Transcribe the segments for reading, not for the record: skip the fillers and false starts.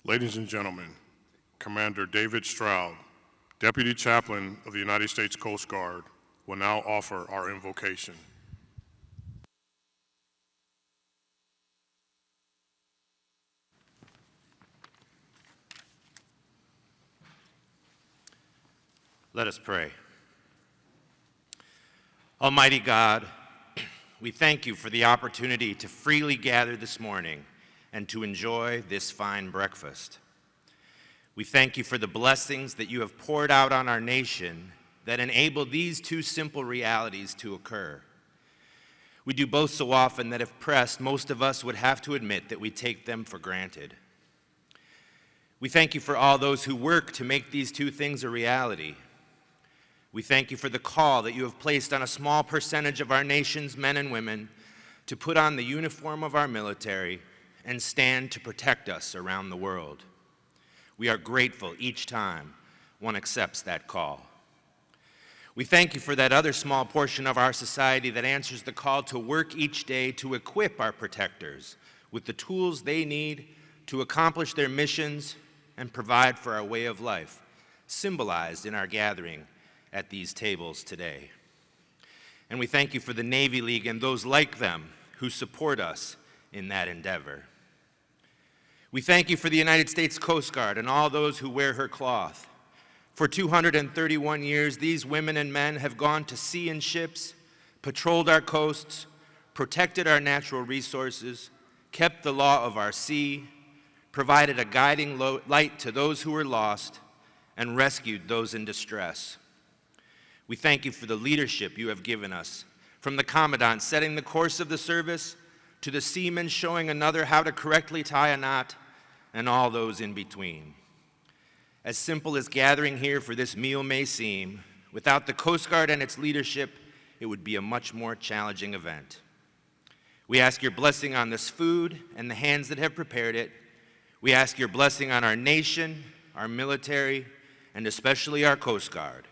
Ladies and gentlemen, Commander David Stroud, Deputy Chaplain of the United States Coast Guard, will now offer our invocation. Let us pray. Almighty God, we thank you for the opportunity to freely gather this morning and to enjoy this fine breakfast. We thank you for the blessings that you have poured out on our nation that enable these two simple realities to occur. We do both so often that if pressed, most of us would have to admit that we take them for granted. We thank you for all those who work to make these two things a reality. We thank you for the call that you have placed on a small percentage of our nation's men and women to put on the uniform of our military and stand to protect us around the world. We are grateful each time one accepts that call. We thank you for that other small portion of our society that answers the call to work each day to equip our protectors with the tools they need to accomplish their missions and provide for our way of life, symbolized in our gathering at these tables today. And we thank you for the Navy League and those like them who support us in that endeavor. We thank you for the United States Coast Guard and all those who wear her cloth. For 231 years, these women and men have gone to sea in ships, patrolled our coasts, protected our natural resources, kept the law of our sea, provided a guiding light to those who were lost, and rescued those in distress. We thank you for the leadership you have given us, from the Commandant setting the course of the service, to the seaman showing another how to correctly tie a knot, and all those in between. As simple as gathering here for this meal may seem, without the Coast Guard and its leadership, it would be a much more challenging event. We ask your blessing on this food and the hands that have prepared it. We ask your blessing on our nation, our military, and especially our Coast Guard.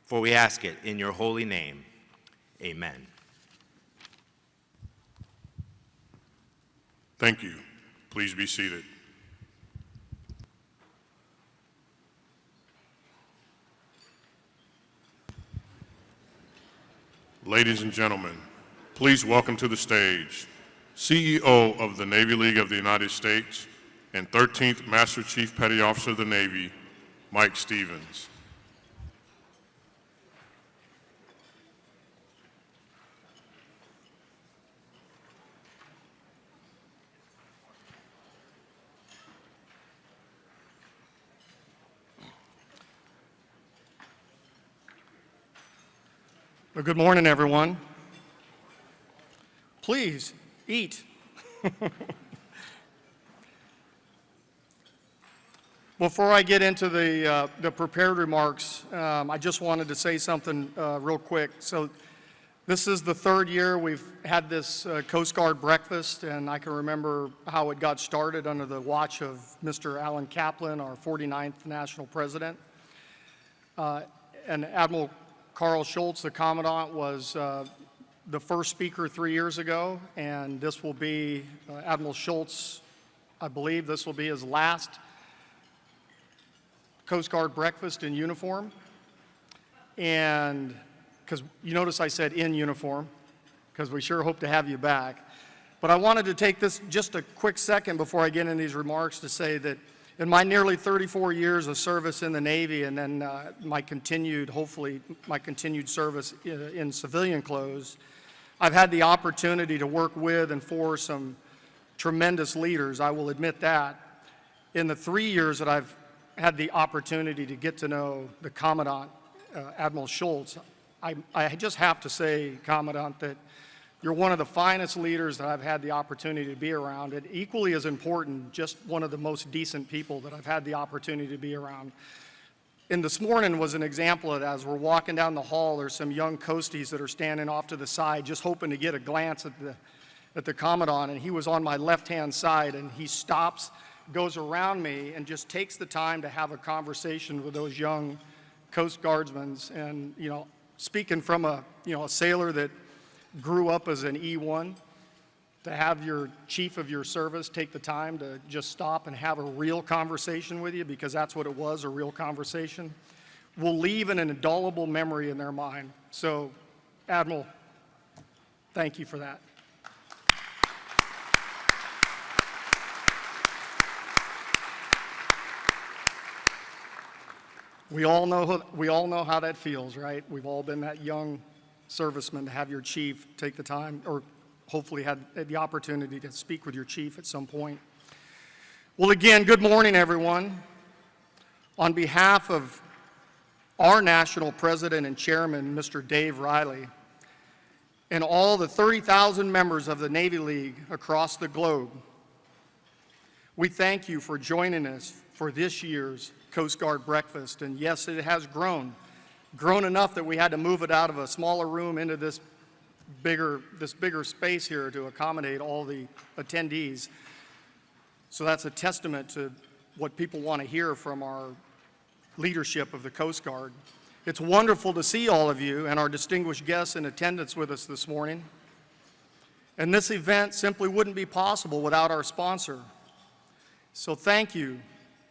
For we ask it in your holy name. Amen. Thank you. Please be seated. Ladies and gentlemen, please welcome to the stage CEO of the Navy League of the United States and 13th Master Chief Petty Officer of the Navy, Mike Stevens. Well, good morning, everyone. Please eat. Before I get into the prepared remarks, I just wanted to say something real quick. So this is the third year we've had this Coast Guard breakfast, and I can remember how it got started under the watch of Mr. Alan Kaplan, our 49th National President. And Admiral Carl Schultz, the Commandant, was the first speaker 3 years ago, and this will be Admiral Schultz, I believe this will be his last Coast Guard breakfast in uniform. And because you notice I said in uniform, because we sure hope to have you back. But I wanted to take this just a quick second before I get into these remarks to say that in my nearly 34 years of service in the Navy, and then hopefully my continued service in civilian clothes, I've had the opportunity to work with and for some tremendous leaders, I will admit that. In the 3 years that I've had the opportunity to get to know the Commandant, Admiral Schultz, I just have to say, Commandant, that you're one of the finest leaders that I've had the opportunity to be around, and equally as important, just one of the most decent people that I've had the opportunity to be around. And this morning was an example of that. As we're walking down the hall, there's some young coasties that are standing off to the side just hoping to get a glance at the Commandant, and he was on my left-hand side, and he stops, goes around me, and just takes the time to have a conversation with those young Coast Guardsmen. And, you know, speaking from a sailor that grew up as an E1, to have your chief of your service take the time to just stop and have a real conversation with you, because that's what it was, a real conversation, will leave an indelible memory in their mind. So, Admiral, thank you for that. We all know how that feels, right? We've all been that young serviceman to have your chief take the time, or hopefully had the opportunity to speak with your chief at some point. Well, again, good morning, everyone. On behalf of our national president and chairman, Mr. Dave Riley, and all the 30,000 members of the Navy League across the globe, we thank you for joining us for this year's Coast Guard breakfast. And yes, it has grown enough that we had to move it out of a smaller room into this bigger space here to accommodate all the attendees. So that's a testament to what people want to hear from our leadership of the Coast Guard. It's wonderful to see all of you and our distinguished guests in attendance with us this morning. And this event simply wouldn't be possible without our sponsor. So thank you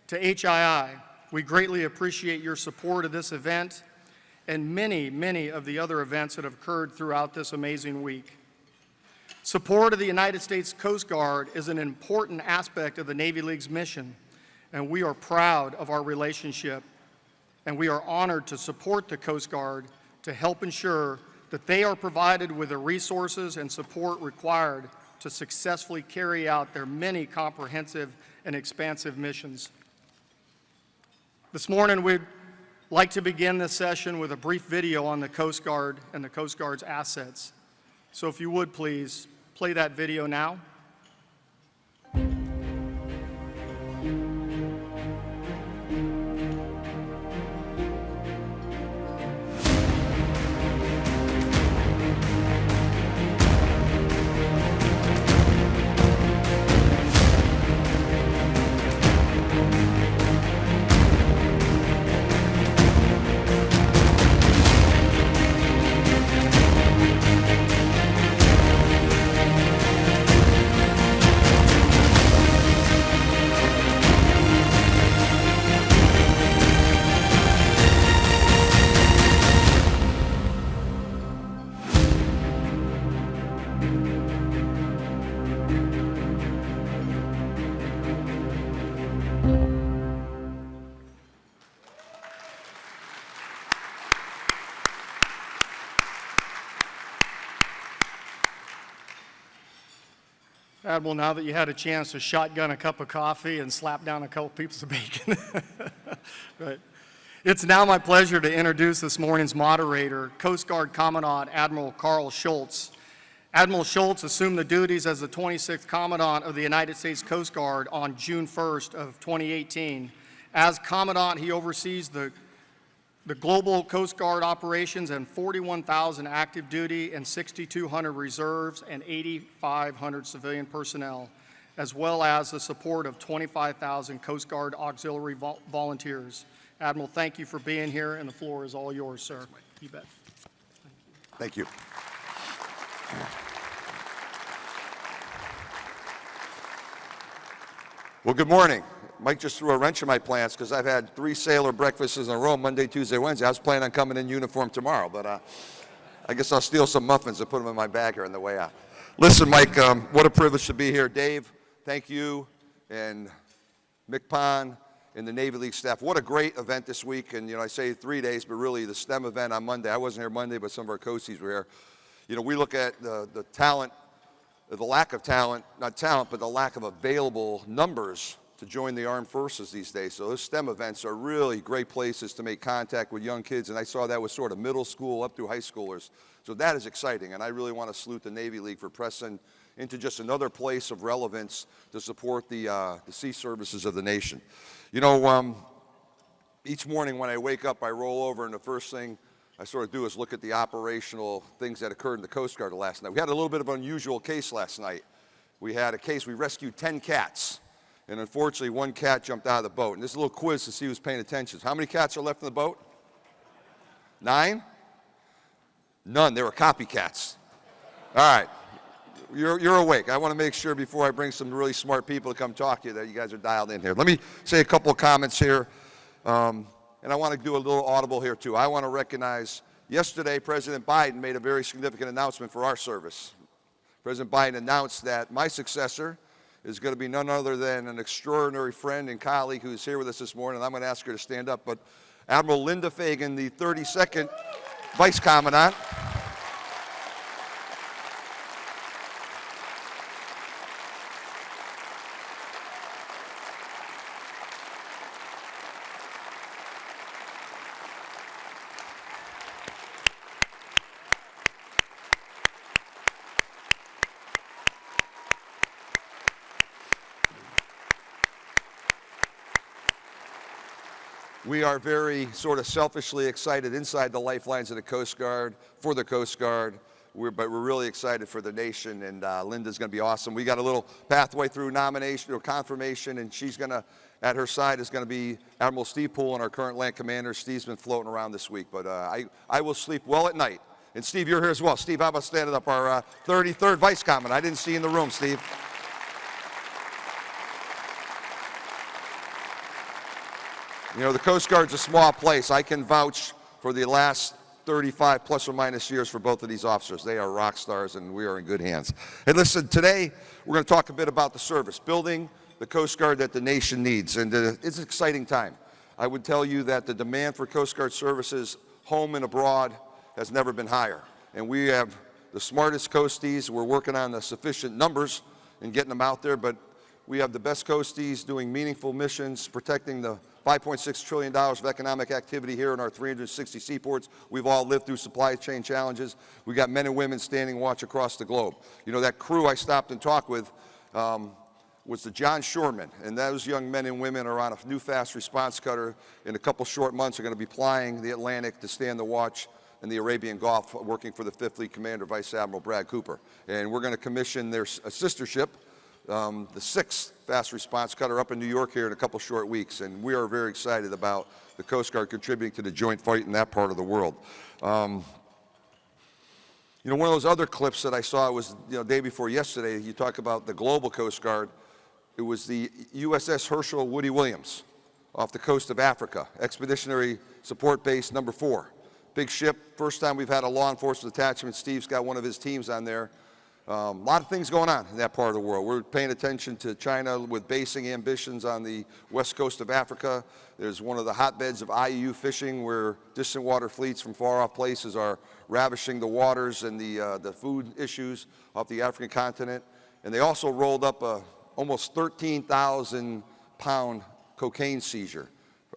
to HII. We greatly appreciate your support of this event and many of the other events that have occurred throughout this amazing week. Support of the United States Coast Guard is an important aspect of the Navy League's mission, and we are proud of our relationship, and we are honored to support the Coast Guard to help ensure that they are provided with the resources and support required to successfully carry out their many comprehensive and expansive missions. This morning, we'd like to begin this session with a brief video on the Coast Guard and the Coast Guard's assets. So if you would please play that video now. Admiral, now that you had a chance to shotgun a cup of coffee and slap down a couple pieces of bacon. Right. It's now my pleasure to introduce this morning's moderator, Coast Guard Commandant Admiral Carl Schultz. Admiral Schultz assumed the duties as the 26th Commandant of the United States Coast Guard on June 1st of 2018. As Commandant, he oversees the global Coast Guard operations and 41,000 active duty and 6,200 reserves and 8,500 civilian personnel, as well as the support of 25,000 Coast Guard auxiliary volunteers. Admiral, thank you for being here, and the floor is all yours, sir. You bet. Thank you. Well, good morning. Mike just threw a wrench in my plans because I've had 3 sailor breakfasts in a row, Monday, Tuesday, Wednesday. I was planning on coming in uniform tomorrow, but I guess I'll steal some muffins and put them in my bag here on the way out. Listen, Mike, what a privilege to be here. Dave, thank you, and Mick Pond and the Navy League staff. What a great event this week, and I say 3 days, but really the STEM event on Monday. I wasn't here Monday, but some of our coaches were here. We look at the talent, the lack of talent, not talent, but the lack of available numbers to join the armed forces these days. So those STEM events are really great places to make contact with young kids, and I saw that with sort of middle school up through high schoolers. So that is exciting, and I really want to salute the Navy League for pressing into just another place of relevance to support the sea services of the nation. Each morning when I wake up, I roll over, and the first thing I sort of do is look at the operational things that occurred in the Coast Guard last night. We had a little bit of an unusual case last night. We had a case, we rescued 10 cats. And unfortunately, 1 cat jumped out of the boat. And this is a little quiz to see who's paying attention. How many cats are left in the boat? 9? None. They were copycats. All right. You're awake. I want to make sure before I bring some really smart people to come talk to you that you guys are dialed in here. Let me say a couple of comments here, and I want to do a little audible here too. I want to recognize yesterday President Biden made a very significant announcement for our service. President Biden announced that my successor is going to be none other than an extraordinary friend and colleague who's here with us this morning. I'm going to ask her to stand up, but Admiral Linda Fagan, the 32nd Vice Commandant. We are very sort of selfishly excited inside the lifelines of the Coast Guard for the Coast Guard, but we're really excited for the nation, and Linda's going to be awesome. We got a little pathway through nomination or confirmation, and she's going to, at her side is going to be Admiral Steve Poole, our current land commander. Steve's been floating around this week, but I will sleep well at night. And Steve, you're here as well. Steve, how about standing up, our 33rd Vice Commandant? I didn't see you in the room, Steve. You know, the Coast Guard's a small place. I can vouch for the last 35 plus or minus years for both of these officers. They are rock stars, and we are in good hands. And listen, today we're going to talk a bit about the service, building the Coast Guard that the nation needs. And it's an exciting time. I would tell you that the demand for Coast Guard services, home and abroad, has never been higher. And we have the smartest coasties. We're working on the sufficient numbers and getting them out there, but we have the best coasties doing meaningful missions, protecting the $5.6 trillion of economic activity here in our 360 seaports. We've all lived through supply chain challenges. We've got men and women standing watch across the globe. You know, that crew I stopped and talked with was the John Shoreman, and those young men and women are on a new fast response cutter. In a couple short months are going to be plying the Atlantic to stand the watch in the Arabian Gulf, working for the 5th Fleet Commander, Vice Admiral Brad Cooper. And we're going to commission their sister ship, the 6th fast response cutter, up in New York here in a couple short weeks, and we are very excited about the Coast Guard contributing to the joint fight in that part of the world. You know, one of those other clips that I saw was, day before yesterday, you talk about the global Coast Guard. It was the USS Herschel Woody Williams off the coast of Africa, Expeditionary Support Base number 4. Big ship, first time we've had a law enforcement detachment. Steve's got one of his teams on there. A lot of things going on in that part of the world. We're paying attention to China with basing ambitions on the west coast of Africa. There's one of the hotbeds of IUU fishing where distant water fleets from far off places are ravishing the waters and the food issues off the African continent. And they also rolled up a almost 13,000-pound cocaine seizure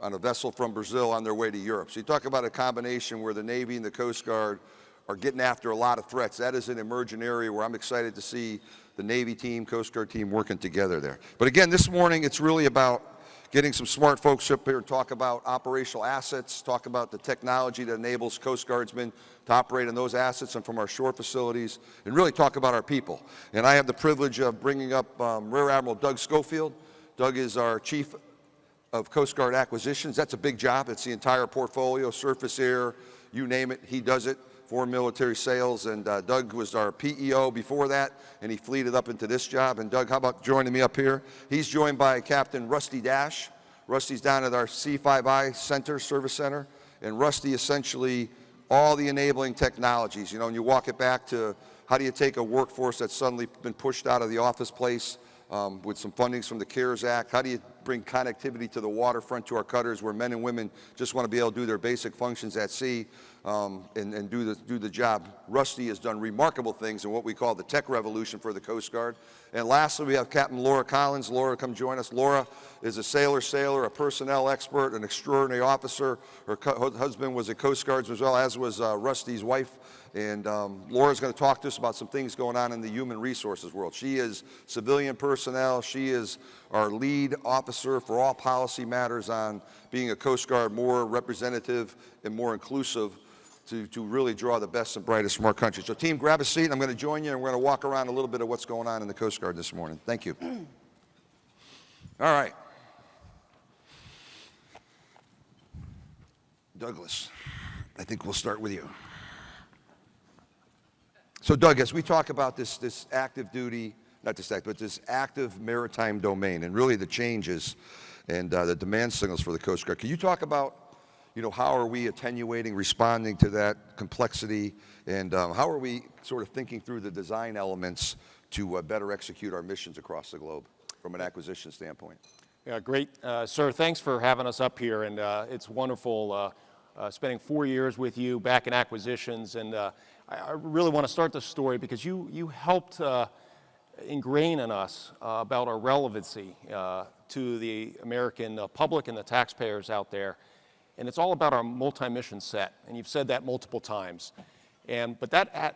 on a vessel from Brazil on their way to Europe. So you talk about a combination where the Navy and the Coast Guard are getting after a lot of threats. That is an emerging area where I'm excited to see the Navy team, Coast Guard team working together there. But again, this morning it's really about getting some smart folks up here and talk about operational assets, talk about the technology that enables Coast Guardsmen to operate on those assets and from our shore facilities, and really talk about our people. And I have the privilege of bringing up Rear Admiral Doug Schofield. Doug is our Chief of Coast Guard Acquisitions. That's a big job. It's the entire portfolio, surface, air, you name it, he does it. Foreign military sales, and Doug was our PEO before that, and he fleeted up into this job. And Doug, how about joining me up here? He's joined by Captain Rusty Dash. Rusty's down at our C5I Center, Service Center, and Rusty essentially all the enabling technologies. You know, and you walk it back to how do you take a workforce that's suddenly been pushed out of the office place with some fundings from the CARES Act? How do you bring connectivity to the waterfront, to our cutters, where men and women just want to be able to do their basic functions at sea and do the job? Rusty has done remarkable things in what we call the tech revolution for the Coast Guard. And lastly, we have Captain Laura Collins. Laura, come join us. Laura is a sailor, a personnel expert, an extraordinary officer. Her husband was a Coast Guardsman as well, as was Rusty's wife. And Laura's going to talk to us about some things going on in the human resources world. She is civilian personnel. She is our lead officer for all policy matters on being a Coast Guard more representative and more inclusive to really draw the best and brightest from our country. So team, grab a seat. I'm going to join you, and we're going to walk around a little bit of what's going on in the Coast Guard this morning. Thank you. All right. Douglas, I think we'll start with you. So Doug, as we talk about this active duty, not this active, but this active maritime domain and really the changes and the demand signals for the Coast Guard, can you talk about, how are we attenuating, responding to that complexity, and how are we sort of thinking through the design elements to better execute our missions across the globe from an acquisition standpoint? Yeah, great. Sir, thanks for having us up here, and it's wonderful spending 4 years with you back in acquisitions, and I really want to start this story because you helped ingrain in us about our relevancy to the American public and the taxpayers out there, and it's all about our multi-mission set, and you've said that multiple times, but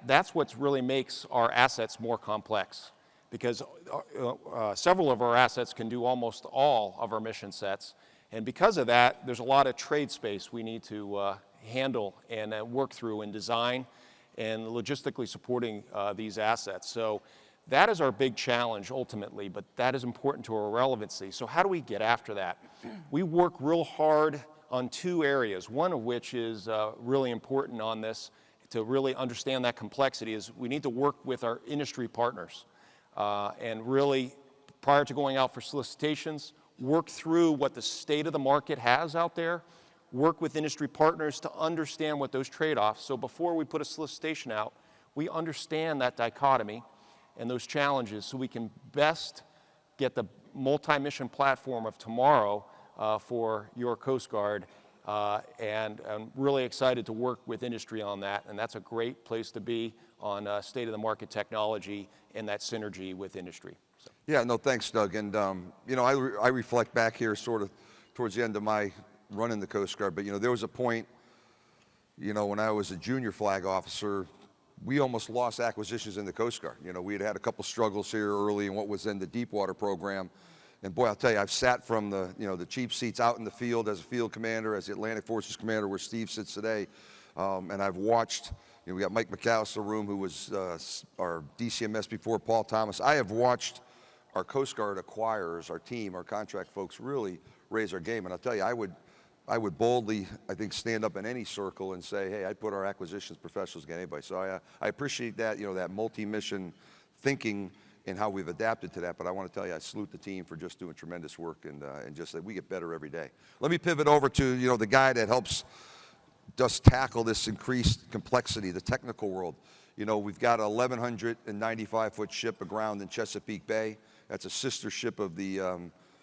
that's what really makes our assets more complex, because several of our assets can do almost all of our mission sets, and because of that, there's a lot of trade space we need to handle and work through in design and logistically supporting these assets. So that is our big challenge ultimately, but that is important to our relevancy. So how do we get after that? We work real hard on 2 areas, one of which is really important on this to really understand that complexity is we need to work with our industry partners and really, prior to going out for solicitations, work through what the state of the market has out there, work with industry partners to understand what those trade-offs, so before we put a solicitation out, we understand that dichotomy and those challenges so we can best get the multi-mission platform of tomorrow for your Coast Guard, and I'm really excited to work with industry on that, and that's a great place to be on state-of-the-market technology and that synergy with industry. So. Yeah, no, thanks, Doug. And, I reflect back here sort of towards the end of my run in the Coast Guard, but, there was a point, when I was a junior flag officer, we almost lost acquisitions in the Coast Guard. We had a couple struggles here early in what was then the Deepwater program. And boy, I'll tell you, I've sat from the cheap seats out in the field as a field commander, as the Atlantic Forces commander, where Steve sits today, and I've watched. We got Mike McAllister in the room, who was our DCMS before Paul Thomas. I have watched our Coast Guard acquirers, our team, our contract folks, really raise our game. And I'll tell you, I would boldly, I think, stand up in any circle and say, hey, I'd put our acquisitions professionals against anybody. So I appreciate that, that multi-mission thinking and how we've adapted to that. But I want to tell you, I salute the team for just doing tremendous work and just that we get better every day. Let me pivot over to, the guy that helps us tackle this increased complexity, the technical world. We've got a 1,195-foot ship aground in Chesapeake Bay. That's a sister ship of the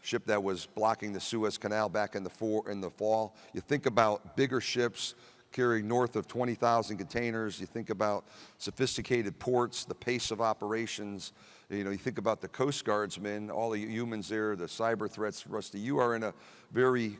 ship that was blocking the Suez Canal back in the fall. You think about bigger ships carrying north of 20,000 containers. You think about sophisticated ports, the pace of operations. You think about the Coast Guardsmen, all the humans there, the cyber threats. Rusty, you are in a very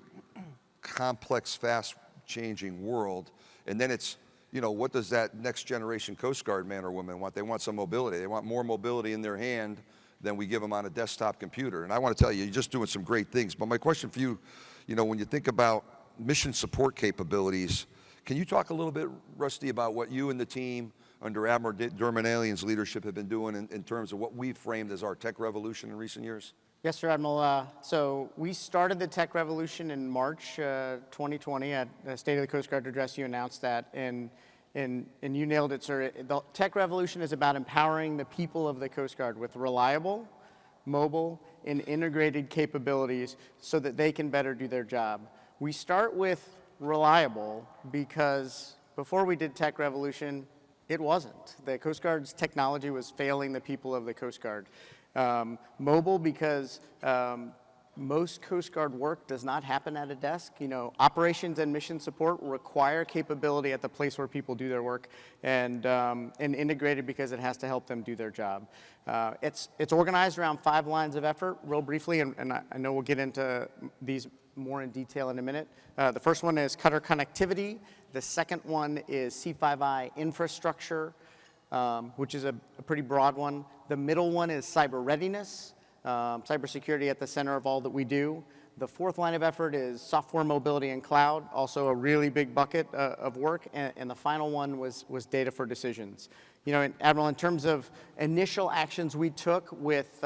complex, fast-changing world. And then it's, what does that next generation Coast Guard man or woman want? They want some mobility. They want more mobility in their hand than we give them on a desktop computer. And I want to tell you, you're just doing some great things. But my question for you, when you think about mission support capabilities, can you talk a little bit, Rusty, about what you and the team under Admiral Dermanalian's leadership have been doing in terms of what we've framed as our tech revolution in recent years? Yes, sir, Admiral. So we started the tech revolution in March 2020 at the State of the Coast Guard address. You announced that, and you nailed it, sir. The tech revolution is about empowering the people of the Coast Guard with reliable, mobile, and integrated capabilities so that they can better do their job. We start with reliable because before we did tech revolution, it wasn't. The Coast Guard's technology was failing the people of the Coast Guard. Mobile because most Coast Guard work does not happen at a desk. Operations and mission support require capability at the place where people do their work, and integrated because it has to help them do their job. It's organized around 5 lines of effort, real briefly, and I know we'll get into these more in detail in a minute. The first one is cutter connectivity. The second one is C5I infrastructure, which is a pretty broad one. The middle one is cyber readiness, cybersecurity at the center of all that we do. The fourth line of effort is software mobility and cloud, also a really big bucket of work. And the final one was data for decisions. Admiral, in terms of initial actions we took with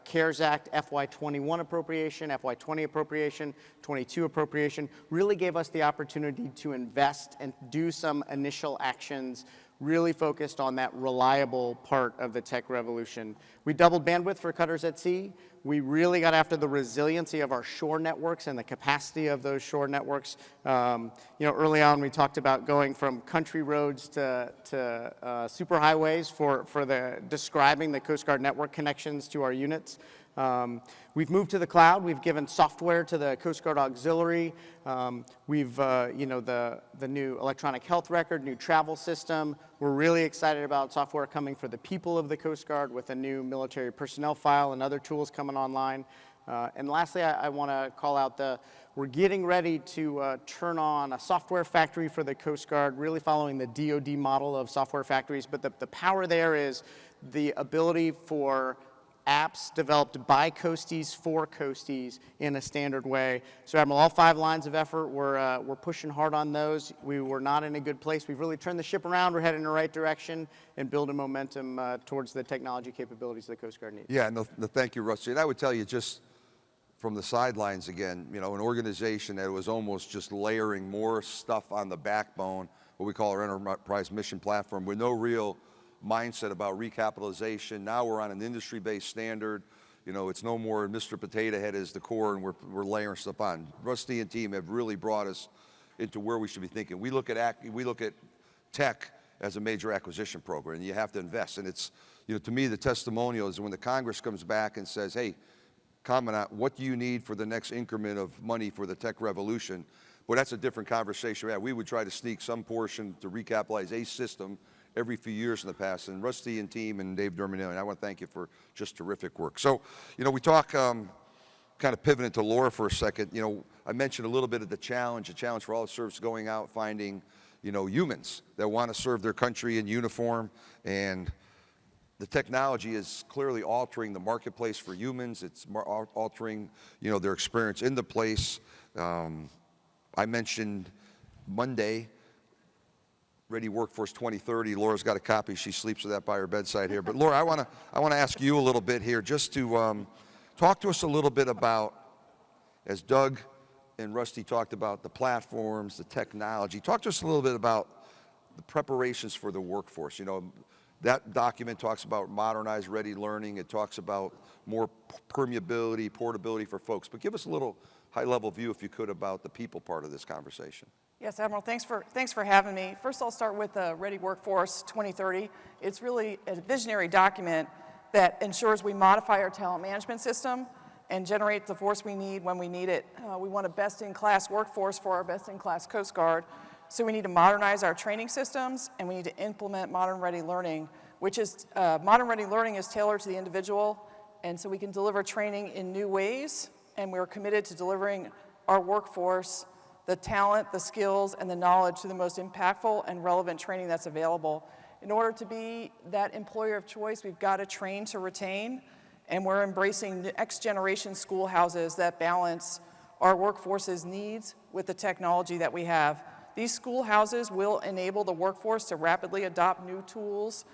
CARES Act FY21 appropriation, FY20 appropriation, 22 appropriation, really gave us the opportunity to invest and do some initial actions really focused on that reliable part of the tech revolution. We doubled bandwidth for cutters at sea. We really got after the resiliency of our shore networks and the capacity of those shore networks. Early on we talked about going from country roads to superhighways for describing the Coast Guard network connections to our units. We've moved to the cloud. We've given software to the Coast Guard Auxiliary. We've, the new electronic health record, new travel system. We're really excited about software coming for the people of the Coast Guard with a new military personnel file and other tools coming online. And lastly, I want to call out we're getting ready to turn on a software factory for the Coast Guard, really following the DoD model of software factories. But the power there is the ability for apps developed by Coasties for Coasties in a standard way. So Admiral, all 5 lines of effort, we're pushing hard on those. We were not in a good place. We've really turned the ship around. We're heading in the right direction and building momentum towards the technology capabilities the Coast Guard needs. Yeah, no, thank you, Rusty. And I would tell you just from the sidelines again, an organization that was almost just layering more stuff on the backbone, what we call our enterprise mission platform, with no real mindset about recapitalization. Now we're on an industry-based standard. It's no more Mr. Potato Head as the core and we're layering stuff on. Rusty and team have really brought us into where we should be thinking. We look at tech as a major acquisition program, and you have to invest. And it's, to me, the testimonial is when the Congress comes back and says, hey, Commandant, what do you need for the next increment of money for the tech revolution? Well, that's a different conversation. Yeah, we would try to sneak some portion to recapitalize a system every few years in the past. And Rusty and team and Dave Derminelli, I want to thank you for just terrific work. So, we talk, kind of pivoting to Laura for a second. I mentioned a little bit of the challenge for all the service going out, finding, humans that want to serve their country in uniform. And the technology is clearly altering the marketplace for humans. It's altering, their experience in the place. I mentioned Monday, Ready Workforce 2030. Laura's got a copy. She sleeps with that by her bedside here. But Laura, I want to ask you a little bit here, just to talk to us a little bit about, as Doug and Rusty talked about the platforms, the technology. Talk to us a little bit about the preparations for the workforce. That document talks about modernized, ready learning. It talks about more permeability, portability for folks. But give us a little high-level view, if you could, about the people part of this conversation. Yes, Admiral, thanks for having me. First, I'll start with Ready Workforce 2030. It's really a visionary document that ensures we modify our talent management system and generate the force we need when we need it. We want a best-in-class workforce for our best-in-class Coast Guard. So we need to modernize our training systems, and we need to implement modern ready learning, which is, modern ready learning is tailored to the individual, and so we can deliver training in new ways, and we're committed to delivering our workforce the talent, the skills, and the knowledge to the most impactful and relevant training that's available. In order to be that employer of choice, we've got to train to retain, and we're embracing next generation schoolhouses that balance our workforce's needs with the technology that we have. These schoolhouses will enable the workforce to rapidly adopt new tools,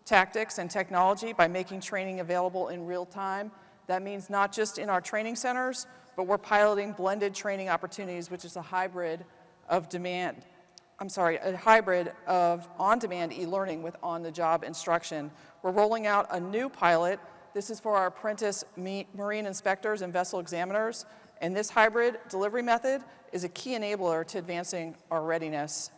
tactics, and technology by making training available in real time. That means not just in our training centers, but we're piloting blended training opportunities, which is a hybrid of on-demand e-learning with on-the-job instruction. We're rolling out a new pilot. This is for our apprentice marine inspectors and vessel examiners, and this hybrid delivery method is a key enabler to advancing our readiness.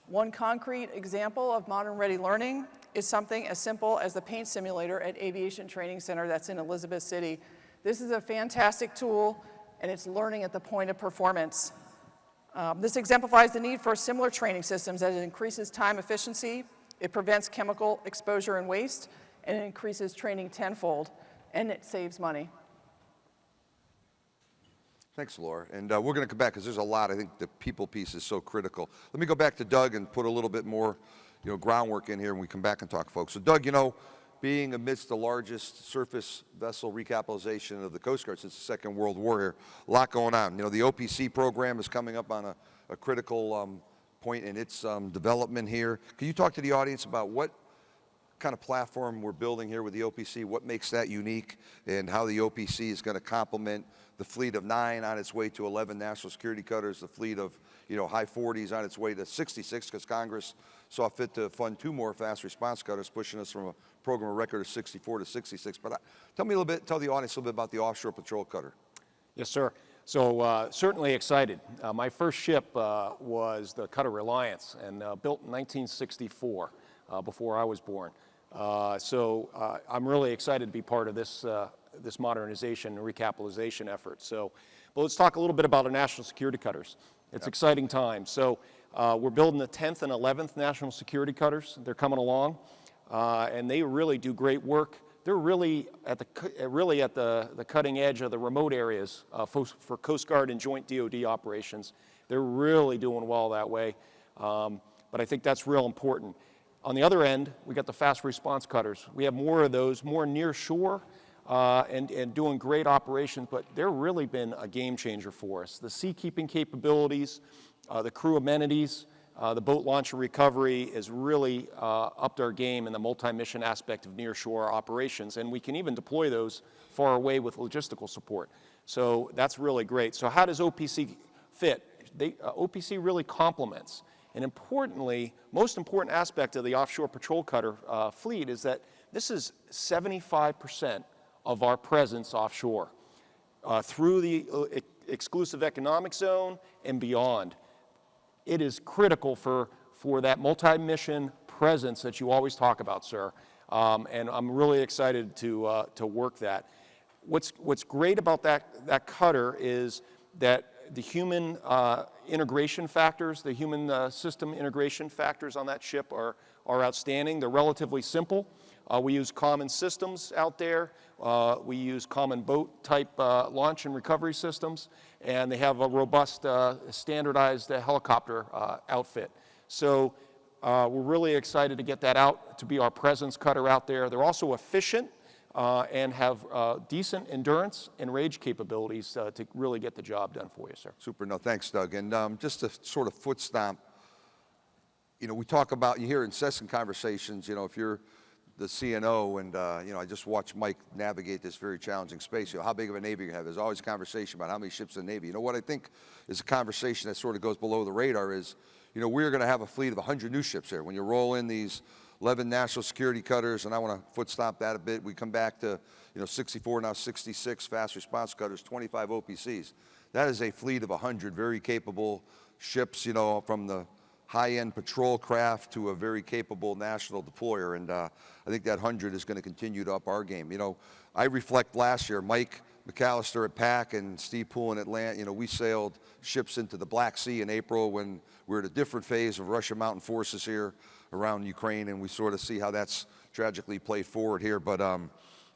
One concrete example of modern ready learning is something as simple as the paint simulator at Aviation Training Center that's in Elizabeth City. This is a fantastic tool, and it's learning at the point of performance. This exemplifies the need for similar training systems as it increases time efficiency, it prevents chemical exposure and waste, and it increases training tenfold, and it saves money. Thanks, Laura. And we're going to come back because there's a lot. I think the people piece is so critical. Let me go back to Doug and put a little bit more groundwork in here, and we come back and talk, folks. So, Doug, being amidst the largest surface vessel recapitalization of the Coast Guard since the Second World War here, a lot going on. The OPC program is coming up on a critical point in its development here. Can you talk to the audience about what kind of platform we're building here with the OPC, what makes that unique, and how the OPC is going to complement the fleet of 9 on its way to 11 national security cutters, the fleet of, high 40s on its way to 66, because Congress saw fit to fund 2 more fast response cutters, pushing us from a program of record of 64 to 66. But tell the audience a little bit about the Offshore Patrol Cutter. Yes, sir. So certainly excited. My first ship was the Cutter Reliance, and built in 1964, before I was born. So I'm really excited to be part of this modernization and recapitalization effort. But let's talk a little bit about our national security cutters. It's exciting times. So we're building the 10th and 11th national security cutters. They're coming along, and they really do great work. They're really at the cutting edge of the remote areas for Coast Guard and joint DoD operations. They're really doing well that way, but I think that's real important. On the other end, we got the fast response cutters. We have more of those, more near shore, and doing great operations, but they're really been a game changer for us. The seakeeping capabilities, the crew amenities, the boat launch and recovery has really upped our game in the multi-mission aspect of nearshore operations, and we can even deploy those far away with logistical support. So that's really great. So how does OPC fit? OPC really complements. And importantly, most important aspect of the offshore patrol cutter fleet is that this is 75% of our presence offshore through the exclusive economic zone and beyond. It is critical for that multi-mission presence that you always talk about, sir. And I'm really excited to work that. What's great about that cutter is that the human integration factors, the human system integration factors on that ship are outstanding. They're relatively simple. We use common systems out there. We use common boat type launch and recovery systems, and they have a robust standardized helicopter outfit. So we're really excited to get that out, to be our presence cutter out there. They're also efficient and have decent endurance and rage capabilities to really get the job done for you, sir. Super. No, thanks, Doug. And just to sort of foot stomp, we talk about, you hear incessant conversations, if you're the CNO, and I just watched Mike navigate this very challenging space. How big of a Navy you have? There's always a conversation about how many ships in the Navy. What I think is a conversation that sort of goes below the radar is, we're going to have a fleet of 100 new ships here. When you roll in these 11 national security cutters, and I want to foot stomp that a bit. We come back to 64, now 66 fast response cutters, 25 OPCs. That is a fleet of 100 very capable ships, from the high-end patrol craft to a very capable national deployer, and I think that 100 is going to continue to up our game. I reflect last year, Mike McAllister at PAC and Steve Poole in Atlanta, we sailed ships into the Black Sea in April when we were at a different phase of Russian mountain forces here around Ukraine, and we sort of see how that's tragically played forward here, but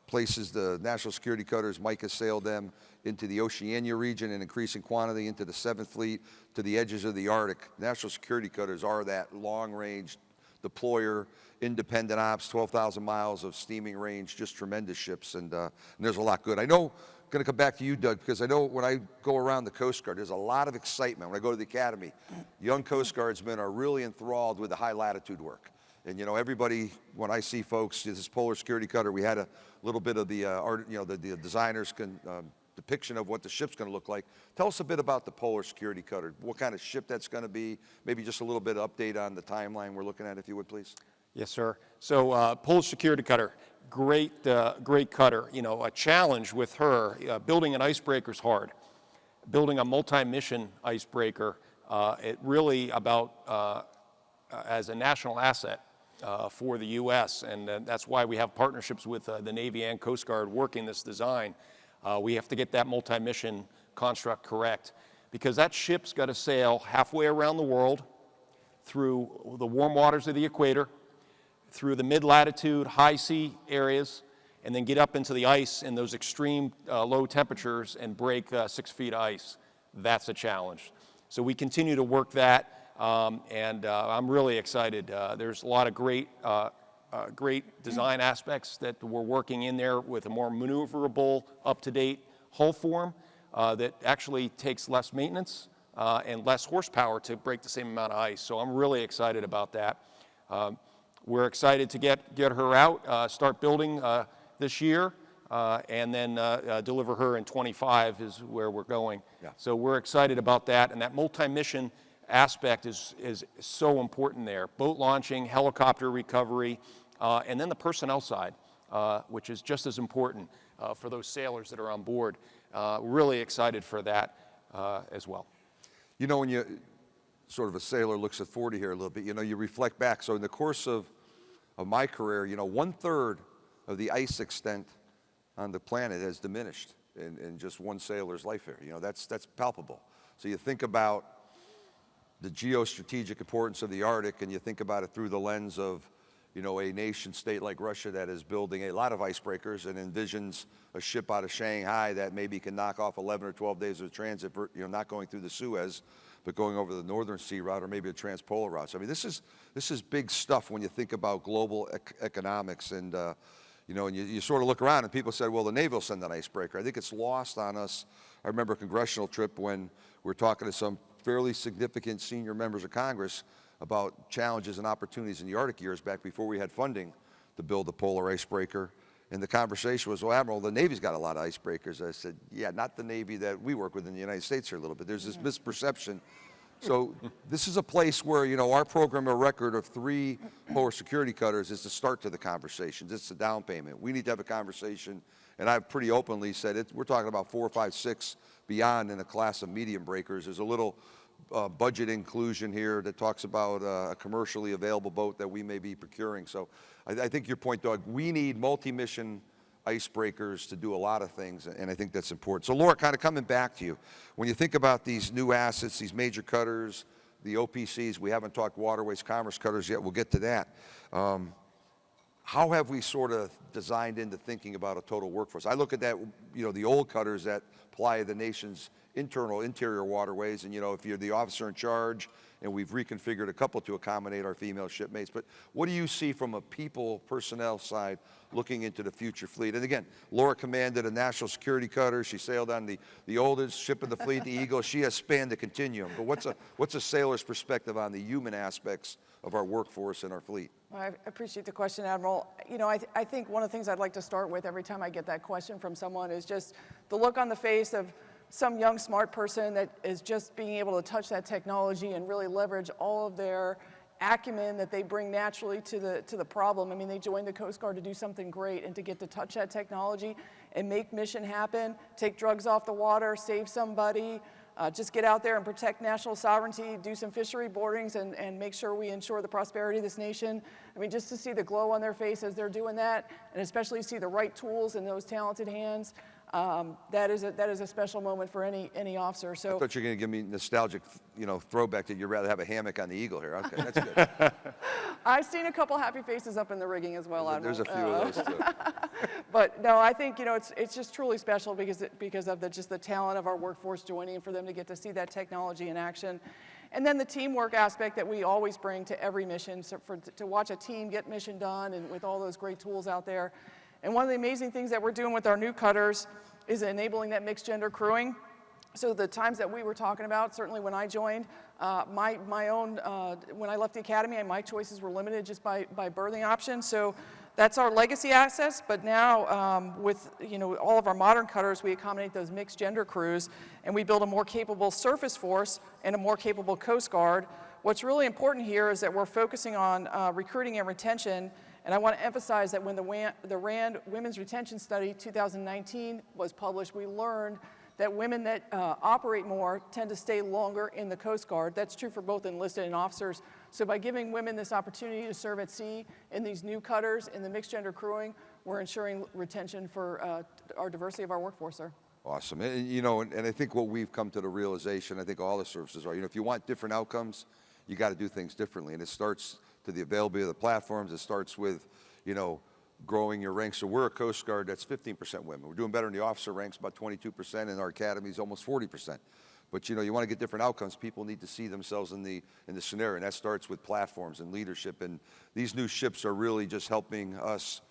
places the national security cutters, Mike has sailed them into the Oceania region in increasing quantity, into the 7th Fleet, to the edges of the Arctic. National security cutters are that long-range deployer, independent ops, 12,000 miles of steaming range, just tremendous ships, and there's a lot good. I know, I'm going to come back to you, Doug, because I know when I go around the Coast Guard, there's a lot of excitement. When I go to the Academy, young Coast Guardsmen are really enthralled with the high-latitude work. And, everybody, when I see folks, this Polar Security Cutter, we had a little bit of the, the designer's depiction of what the ship's going to look like. Tell us a bit about the Polar Security Cutter, what kind of ship that's going to be, maybe just a little bit of update on the timeline we're looking at, if you would, please. Yes, sir. So Polar Security Cutter, great cutter. A challenge with her, building an icebreaker is hard. Building a multi-mission icebreaker, it really about as a national asset for the U.S., and that's why we have partnerships with the Navy and Coast Guard working this design. We have to get that multi-mission construct correct, because that ship's got to sail halfway around the world, through the warm waters of the equator, through the mid-latitude, high sea areas, and then get up into the ice in those extreme low temperatures and break 6 feet of ice. That's a challenge. So we continue to work that, and I'm really excited. There's a lot of great design aspects that we're working in there with a more maneuverable, up-to-date hull form that actually takes less maintenance and less horsepower to break the same amount of ice. So I'm really excited about that. We're excited to get her out, start building this year. and then deliver her in 25 is where we're going. Yeah. So we're excited about that, and that multi-mission aspect is so important there. Boat launching, helicopter recovery, and then the personnel side, which is just as important for those sailors that are on board. Really excited for that as well. You know, when you, sort of a sailor looks at 40 here a little bit, you know, you reflect back. So in the course of my career, you know, 1/3 of the ice extent on the planet has diminished in just one sailor's life here. You know, that's palpable. So you think about the geostrategic importance of the Arctic, and you think about it through the lens of, you know, a nation state like Russia that is building a lot of icebreakers and envisions a ship out of Shanghai that maybe can knock off 11 or 12 days of transit, you know, not going through the Suez, but going over the northern sea route or maybe a transpolar route. So, I mean, this is big stuff when you think about global economics. And, you know, and you sort of look around and people said, well, the Navy will send an icebreaker. I think it's lost on us. I remember a congressional trip when we were talking to some fairly significant senior members of Congress about challenges and opportunities in the Arctic years back before we had funding to build the polar icebreaker. And the conversation was, well, Admiral, the Navy's got a lot of icebreakers. I said, yeah, not the Navy that we work with in the United States here a little bit. There's this misperception. So this is a place where, you know, our program of record of 3 polar security cutters is the start to the conversations. It's the down payment. We need to have a conversation, and I've pretty openly said we're talking about 4, 5, 6 beyond in a class of medium breakers. There's a little budget inclusion here that talks about a commercially available boat that we may be procuring. So I think your point, Doug, we need multi-mission icebreakers to do a lot of things, and I think that's important. So Laura, kind of coming back to you, when you think about these new assets, these major cutters, the OPCs, we haven't talked waterways commerce cutters yet, we'll get to that. How have we sort of designed into thinking about a total workforce? I look at that, you know, the old cutters that ply the nation's interior waterways, and, you know, if you're the officer in charge, and we've reconfigured a couple to accommodate our female shipmates, but what do you see from a personnel side looking into the future fleet? And again, Laura commanded a national security cutter. She sailed on the oldest ship in the fleet, the Eagle. She has spanned the continuum. But what's a sailor's perspective on the human aspects of our workforce and our fleet? Well, I appreciate the question, Admiral. You know, I think one of the things I'd like to start with every time I get that question from someone is just the look on the face of some young, smart person that is just being able to touch that technology and really leverage all of their acumen that they bring naturally to the problem. I mean, they joined the Coast Guard to do something great, and to get to touch that technology and make mission happen, take drugs off the water, save somebody, just get out there and protect national sovereignty, do some fishery boardings, and make sure we ensure the prosperity of this nation. I mean, just to see the glow on their face as they're doing that, and especially see the right tools in those talented hands, that is a special moment for any officer. So I thought you were going to give me nostalgic, you know, throwback that you'd rather have a hammock on the Eagle here. Okay, that's good. I've seen a couple happy faces up in the rigging as well, Admiral. There's a few of those too. But no, I think, you know, it's just truly special because of just the talent of our workforce joining, and for them to get to see that technology in action. And then the teamwork aspect that we always bring to every mission, so to watch a team get mission done, and with all those great tools out there. And one of the amazing things that we're doing with our new cutters is enabling that mixed gender crewing. So the times that we were talking about, certainly when I joined, my own, when I left the academy, my choices were limited just by berthing options. So that's our legacy access, but now with, you know, all of our modern cutters, we accommodate those mixed gender crews, and we build a more capable surface force and a more capable Coast Guard. What's really important here is that we're focusing on recruiting and retention. And I want to emphasize that when the RAND Women's Retention Study 2019 was published, we learned that women that operate more tend to stay longer in the Coast Guard. That's true for both enlisted and officers. So by giving women this opportunity to serve at sea in these new cutters, in the mixed gender crewing, we're ensuring retention for our diversity of our workforce, sir. Awesome. And, you know, and I think what we've come to the realization, I think all the services are, you know, if you want different outcomes, you got to do things differently. And it starts to the availability of the platforms. It starts with, you know, growing your ranks. So we're a Coast Guard that's 15% women. We're doing better in the officer ranks, about 22%, and our academies almost 40%. But, you know, you want to get different outcomes. People need to see themselves in the scenario, and that starts with platforms and leadership. And these new ships are really just helping us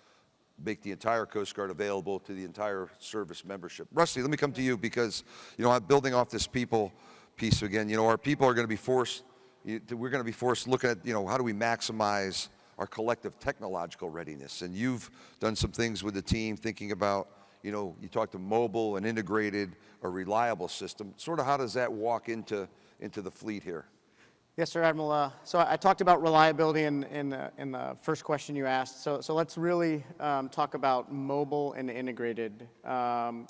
make the entire Coast Guard available to the entire service membership. Rusty, let me come to you because, you know, I'm building off this people piece again. You know, our people are going to be forced, we're going to be forced looking at, you know, how do we maximize our collective technological readiness? And you've done some things with the team thinking about, you know, you talked to mobile and integrated, a reliable system. Sort of how does that walk into the fleet here? Yes, sir, Admiral. So I talked about reliability in the first question you asked. So let's really talk about mobile and integrated.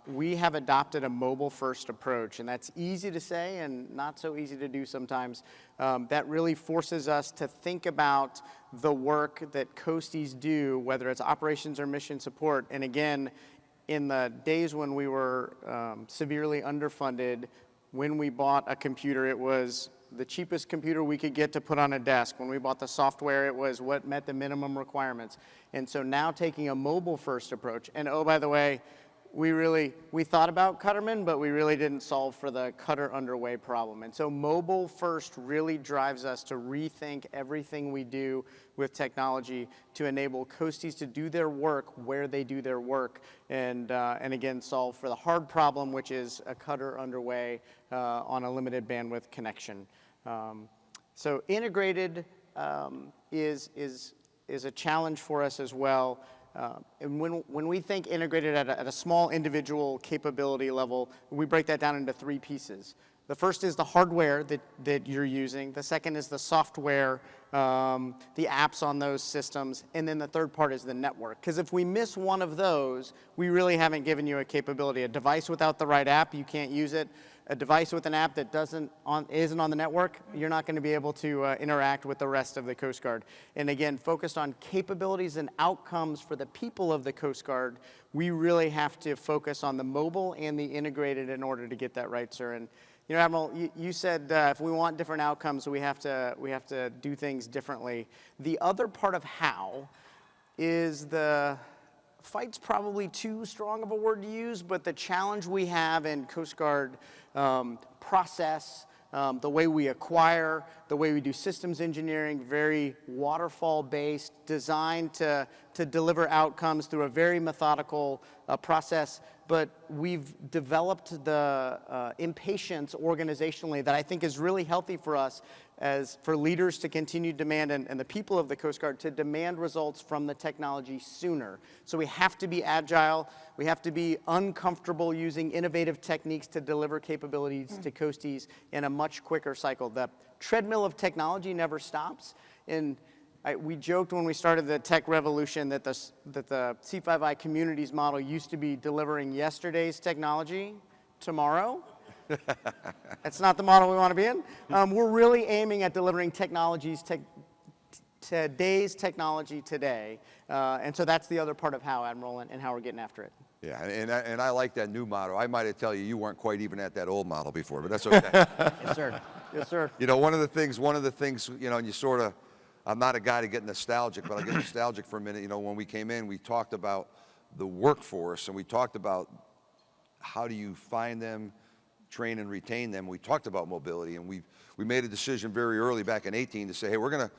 We have adopted a mobile-first approach, and that's easy to say and not so easy to do sometimes. That really forces us to think about the work that coasties do, whether it's operations or mission support. And again, in the days when we were severely underfunded, when we bought a computer, it was the cheapest computer we could get to put on a desk. When we bought the software, it was what met the minimum requirements. And so now taking a mobile-first approach, and oh, by the way, we thought about Cutterman, but we really didn't solve for the cutter underway problem. And so mobile first really drives us to rethink everything we do with technology to enable coasties to do their work where they do their work, and again, solve for the hard problem, which is a cutter underway on a limited bandwidth connection. So integrated is a challenge for us as well. And when we think integrated at a small individual capability level, we break that down into three pieces. The first is the hardware that you're using. The second is the software, the apps on those systems. And then the third part is the network. Because if we miss one of those, we really haven't given you a capability. A device without the right app, you can't use it. A device with an app that isn't on the network, you're not going to be able to interact with the rest of the Coast Guard. And again, focused on capabilities and outcomes for the people of the Coast Guard, we really have to focus on the mobile and the integrated in order to get that right, sir. And you know, Admiral, you said if we want different outcomes, we have to do things differently. The other part of how is the fight's probably too strong of a word to use, but the challenge we have in Coast Guard process, the way we acquire, the way we do systems engineering, very waterfall-based, designed to deliver outcomes through a very methodical process. But we've developed the impatience organizationally that I think is really healthy for us as for leaders to continue to demand, and the people of the Coast Guard to demand results from the technology sooner. So we have to be agile. We have to be uncomfortable using innovative techniques to deliver capabilities to coasties in a much quicker cycle. The treadmill of technology never stops. And we joked when we started the tech revolution that the C5I communities model used to be delivering yesterday's technology tomorrow. That's not the model we want to be in. We're really aiming at delivering today's technology today. And so that's the other part of how, Admiral, and how we're getting after it. Yeah, and I like that new model. I might have tell you weren't quite even at that old model before, but that's okay. Yes, sir. Yes, sir. You know, one of the things, you know, and you sort of, I'm not a guy to get nostalgic, but I'll get nostalgic for a minute. You know, when we came in, we talked about the workforce, and we talked about how do you find them, train and retain them. We talked about mobility, and we made a decision very early back in 18 to say, hey, we're going to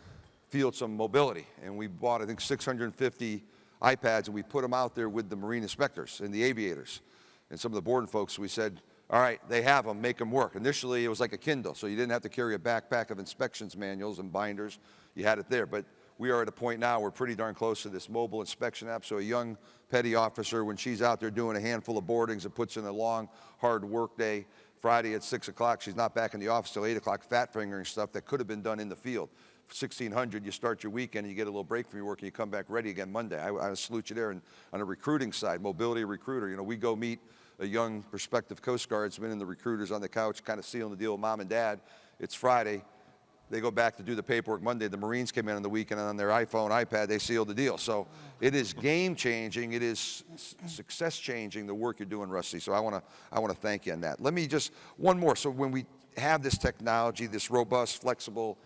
field some mobility. And we bought, I think, 650 iPads, and we put them out there with the Marine inspectors and the aviators. And some of the board folks, we said, all right, they have them, make them work. Initially, it was like a Kindle, so you didn't have to carry a backpack of inspections manuals and binders. You had it there. But we are at a point now, we're pretty darn close to this mobile inspection app, so a young petty officer, when she's out there doing a handful of boardings and puts in a long, hard work day, Friday at 6 o'clock, she's not back in the office till 8 o'clock, fat fingering stuff that could have been done in the field. 1600, you start your weekend, and you get a little break from your work, and you come back ready again Monday. I salute you there. And on the recruiting side, mobility recruiter, you know, we go meet a young prospective Coast Guardsman, and the recruiter's on the couch kind of sealing the deal with mom and dad. It's Friday. They go back to do the paperwork Monday. The Marines came in on the weekend, and on their iPhone, iPad, they sealed the deal. So it is game-changing. It is success-changing, the work you're doing, Rusty. So I want to thank you on that. Let me just, one more. So when we have this technology, this robust, flexible,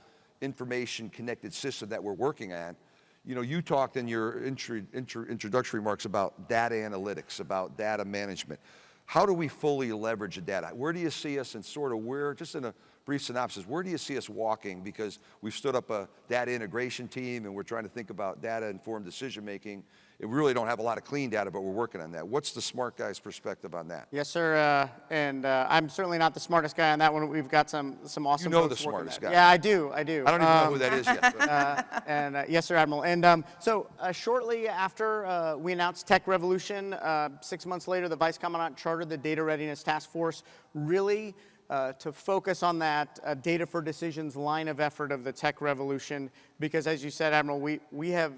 information-connected system that we're working on, you know, you talked in your introductory remarks about data analytics, about data management. How do we fully leverage the data? Where do you see us, and sort of where, just in a brief synopsis, where do you see us walking? Because we've stood up a data integration team, and we're trying to think about data-informed decision-making we really don't have a lot of clean data, but we're working on that. What's the smart guy's perspective on that? Yes, sir. I'm certainly not the smartest guy on that one. We've got some awesome. You know folks the working smartest that. guy. Yeah, I do. I don't even know who that is yet. but- Yes, sir, Admiral. And so shortly after we announced Tech Revolution, 6 months later, the Vice Commandant chartered the Data Readiness Task Force, really to focus on that data for decisions line of effort of the tech revolution. Because as you said, Admiral, we have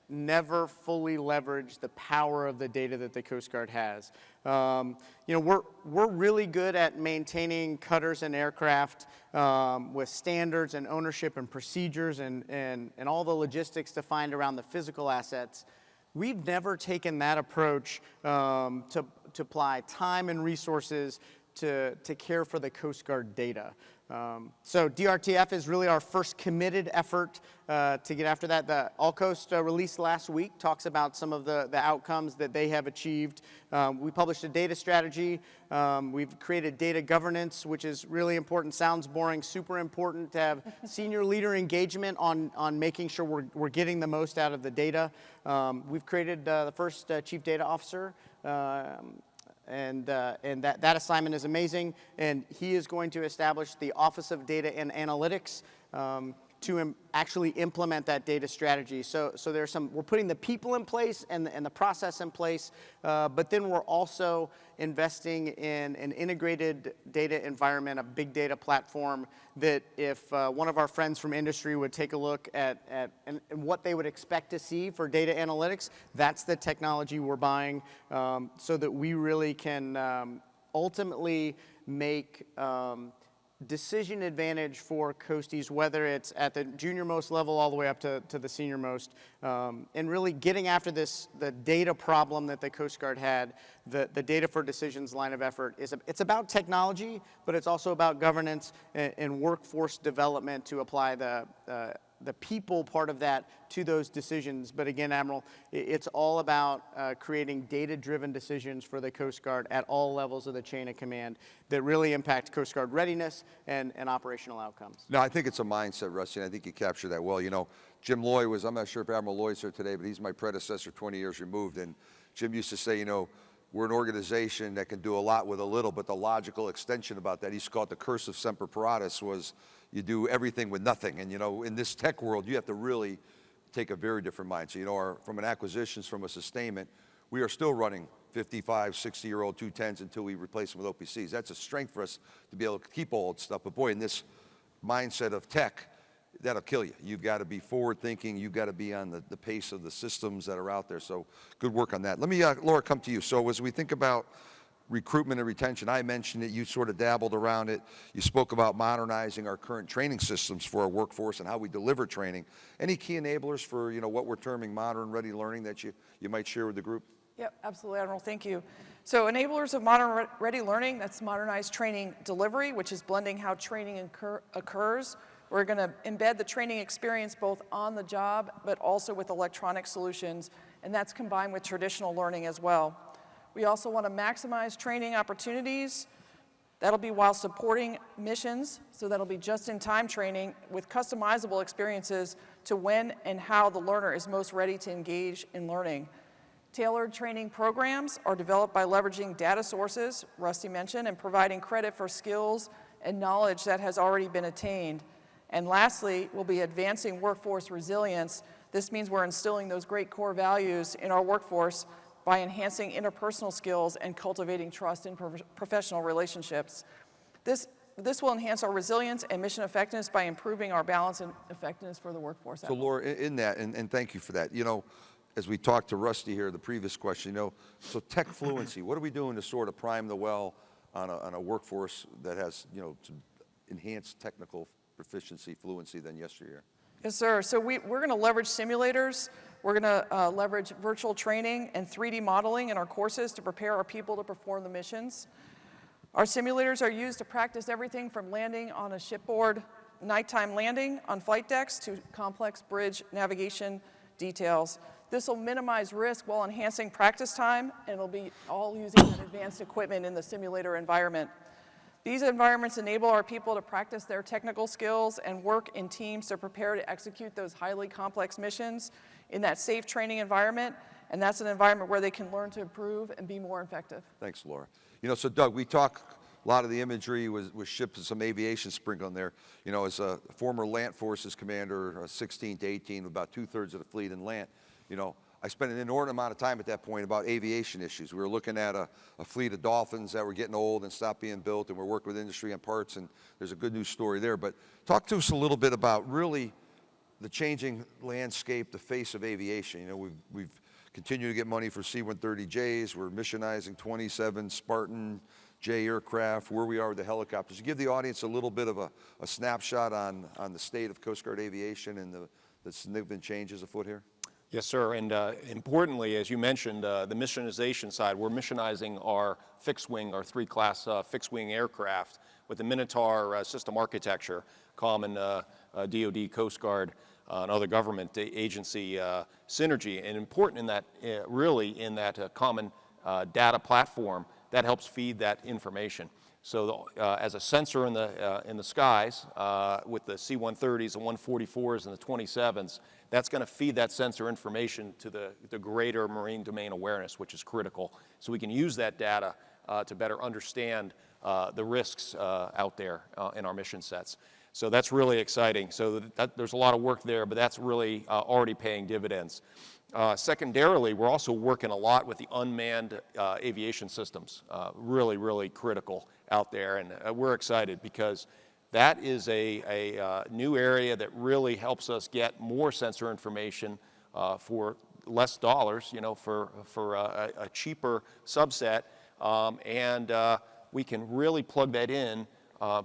never fully leveraged the power of the data that the Coast Guard has. We're really good at maintaining cutters and aircraft with standards and ownership and procedures and all the logistics defined around the physical assets. We've never taken that approach to apply time and resources to care for the Coast Guard data. So DRTF is really our first committed effort to get after that. The All Coast release last week talks about some of the outcomes that they have achieved. We published a data strategy. We've created data governance, which is really important. Sounds boring, super important to have senior leader engagement on making sure we're getting the most out of the data. We've created the first chief data officer. And that assignment is amazing, and he is going to establish the Office of Data and Analytics to actually implement that data strategy. So we're putting the people in place and the process in place, but then we're also investing in an integrated data environment, a big data platform that if one of our friends from industry would take a look at and what they would expect to see for data analytics, that's the technology we're buying so that we really can ultimately make decision advantage for coasties, whether it's at the junior most level all the way up to the senior most, and really getting after the data problem that the Coast Guard had. The data for decisions line of effort it's about technology, but it's also about governance and workforce development to apply the people part of that to those decisions. But again, Admiral, it's all about creating data-driven decisions for the Coast Guard at all levels of the chain of command that really impact Coast Guard readiness and operational outcomes. No, I think it's a mindset, Rusty, and I think you captured that well. Jim Loy I'm not sure if Admiral Loy's here today, but he's my predecessor 20 years removed, and Jim used to say, we're an organization that can do a lot with a little, but the logical extension about that, he's called the curse of semper paratus, was you do everything with nothing. And in this tech world, you have to really take a very different mind. So from an acquisitions, from a sustainment, we are still running 55, 60-year-old 210s until we replace them with OPCs. That's a strength for us to be able to keep old stuff. But boy, in this mindset of tech, that'll kill you. You've got to be forward-thinking. You've got to be on the pace of the systems that are out there. So good work on that. Let me, Laura, come to you. So as we think about recruitment and retention, I mentioned it. You sort of dabbled around it. You spoke about modernizing our current training systems for our workforce and how we deliver training. Any key enablers for what we're terming modern ready learning that you might share with the group? Yep, absolutely, Admiral. Thank you. So enablers of modern ready learning, that's modernized training delivery, which is blending how training occurs. We're going to embed the training experience both on the job, but also with electronic solutions, and that's combined with traditional learning as well. We also want to maximize training opportunities. That'll be while supporting missions, so that'll be just-in-time training with customizable experiences to when and how the learner is most ready to engage in learning. Tailored training programs are developed by leveraging data sources, Rusty mentioned, and providing credit for skills and knowledge that has already been attained. And lastly, we'll be advancing workforce resilience. This means we're instilling those great core values in our workforce by enhancing interpersonal skills and cultivating trust in professional relationships. This will enhance our resilience and mission effectiveness by improving our balance and effectiveness for the workforce. So Laura, in that, and thank you for that, as we talked to Rusty here, the previous question, so tech fluency, what are we doing to sort of prime the well on a workforce that has, some enhanced technical proficiency, fluency than yesteryear? Yes, sir. So we're going to leverage simulators. We're going to leverage virtual training and 3D modeling in our courses to prepare our people to perform the missions. Our simulators are used to practice everything from landing on a shipboard, nighttime landing on flight decks, to complex bridge navigation details. This will minimize risk while enhancing practice time, and it'll be all using that advanced equipment in the simulator environment. These environments enable our people to practice their technical skills and work in teams to prepare to execute those highly complex missions in that safe training environment. And that's an environment where they can learn to improve and be more effective. Thanks, Laura. You know, so Doug, we talk, a lot of the imagery was ships and some aviation sprinkled in there. You know, as a former Land Forces commander, 16 to 18, about 2/3 of the fleet in Land, you know, I spent an inordinate amount of time at that point about aviation issues. We were looking at a fleet of Dolphins that were getting old and stopped being built, and we're working with industry on parts, and there's a good news story there. But talk to us a little bit about really the changing landscape, the face of aviation. You know, we've continued to get money for C-130Js. We're missionizing 27 Spartan J aircraft, where we are with the helicopters. Give the audience a little bit of a snapshot on the state of Coast Guard aviation and the significant changes afoot here. Yes, sir. And importantly, as you mentioned, the missionization side, we're missionizing our fixed wing, our 3-class fixed wing aircraft with the Minotaur system architecture, common DoD, Coast Guard, and other government agency synergy. And important in that, really in that common data platform that helps feed that information. So as a sensor in the skies with the C-130s, the 144s, and the 27s, that's going to feed that sensor information to the greater marine domain awareness, which is critical. So we can use that data to better understand the risks out there in our mission sets. So that's really exciting. So there's a lot of work there, but that's really already paying dividends. Secondarily, we're also working a lot with the unmanned aviation systems, really, really critical out there. And we're excited because that is a new area that really helps us get more sensor information for less dollars, you know, for a cheaper subset. And we can really plug that in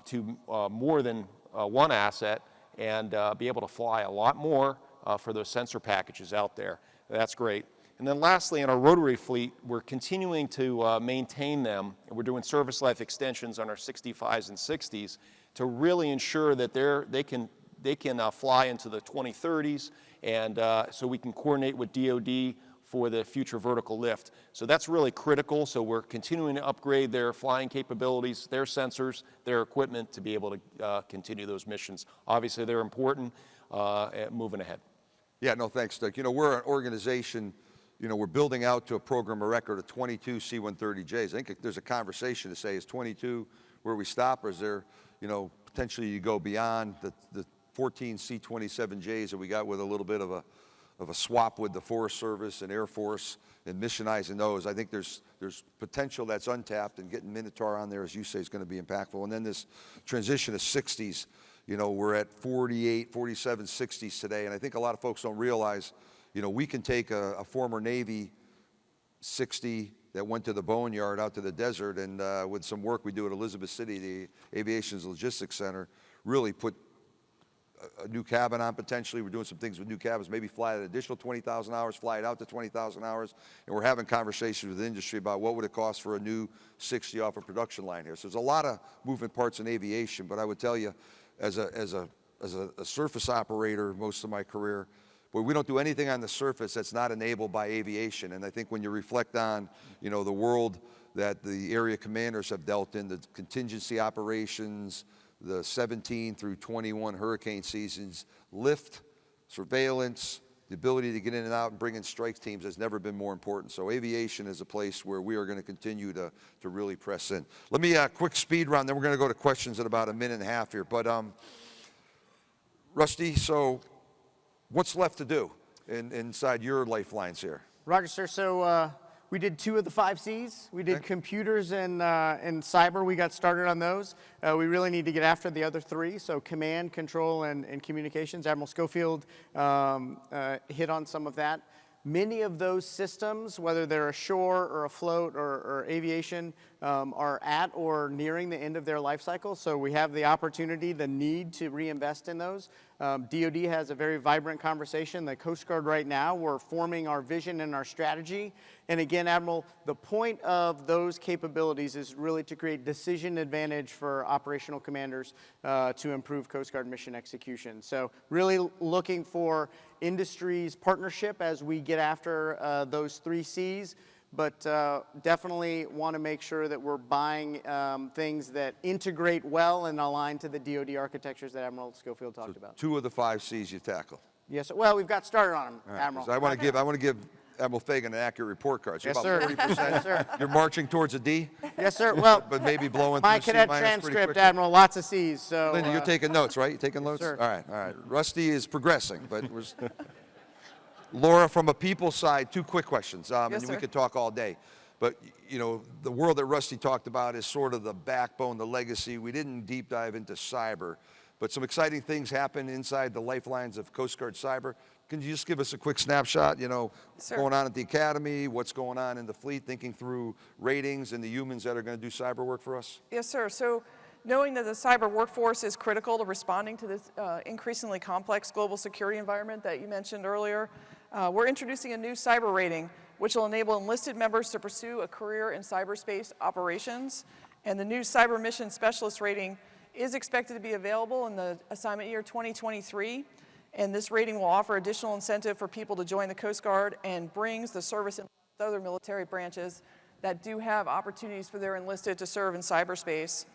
to more than one asset and be able to fly a lot more for those sensor packages out there. That's great. And then lastly, in our rotary fleet, we're continuing to maintain them. And we're doing service life extensions on our 65s and 60s to really ensure that they can fly into the 2030s, and so we can coordinate with DoD for the future vertical lift. So that's really critical. So we're continuing to upgrade their flying capabilities, their sensors, their equipment to be able to continue those missions. Obviously, they're important moving ahead. Yeah, no, thanks, Doug. You know, we're an organization, you know, we're building out to a program of record of 22 C-130Js. I think there's a conversation to say, is 22 where we stop, or is there, you know, potentially you go beyond the 14 C-27Js that we got with a little bit of a swap with the Forest Service and Air Force and missionizing those. I think there's potential that's untapped, and getting Minotaur on there, as you say, is going to be impactful. And then this transition to 60s, you know, we're at 48, 47, 60s today, and I think a lot of folks don't realize, you know, we can take a former Navy 60 that went to the boneyard out to the desert, and with some work we do at Elizabeth City, the Aviation's Logistics Center, really put a new cabin on potentially. We're doing some things with new cabins, maybe fly an additional 20,000 hours, fly it out to 20,000 hours, and we're having conversations with the industry about what would it cost for a new 60 off a production line here. So there's a lot of moving parts in aviation, but I would tell you, as a surface operator most of my career, boy, we don't do anything on the surface that's not enabled by aviation. And I think when you reflect on, you know, the world that the area commanders have dealt in, the contingency operations, the 17 through 21 hurricane seasons, lift, surveillance, the ability to get in and out and bring in strike teams has never been more important. So aviation is a place where we are going to continue to really press in. Let me quick speed round, then we're going to go to questions in about a minute and a half here. But Rusty, so what's left to do inside your lifelines here? Roger, sir. So we did 2 of the 5 Cs. We did computers and cyber. We got started on those. We really need to get after the other 3. So command, control, and communications. Admiral Schofield hit on some of that. Many of those systems, whether they're ashore or afloat or aviation, are at or nearing the end of their life cycle. So we have the opportunity, the need to reinvest in those. DoD has a very vibrant conversation. The Coast Guard right now, we're forming our vision and our strategy. And again, Admiral, the point of those capabilities is really to create decision advantage for operational commanders to improve Coast Guard mission execution. So really looking for industry's partnership as we get after those 3 Cs. But definitely want to make sure that we're buying things that integrate well and align to the DoD architectures that Admiral Schofield talked about. 2 of the 5 Cs you tackle. Yes, well, we've got started on them, All right, Admiral. 'cause I want to give Admiral Fagan an accurate report card. So Yes, about sir. 40%. Yes, sir. You're marching towards a D, Yes, sir. Well, but maybe blowing my through cadet C- pretty transcript, quickly. Admiral, lots of C's. So, Linda, you're taking notes, right? You taking notes? sir. All right, all right. Rusty is progressing, but was Laura, from a people side, two quick questions. Yes, and we sir. could talk all day. But, you know, the world that Rusty talked about is sort of the backbone, the legacy. We didn't deep dive into cyber, but some exciting things happen inside the lifelines of Coast Guard Cyber. Can you just give us a quick snapshot, you know, Sure. going on at the Academy, what's going on in the fleet, thinking through ratings and the humans that are going to do cyber work for us? Yes, sir. So knowing that the cyber workforce is critical to responding to this increasingly complex global security environment that you mentioned earlier, we're introducing a new cyber rating, which will enable enlisted members to pursue a career in cyberspace operations. And the new Cyber Mission Specialist rating is expected to be available in the assignment year 2023. And this rating will offer additional incentive for people to join the Coast Guard and brings the service and other military branches that do have opportunities for their enlisted to serve in cyberspace.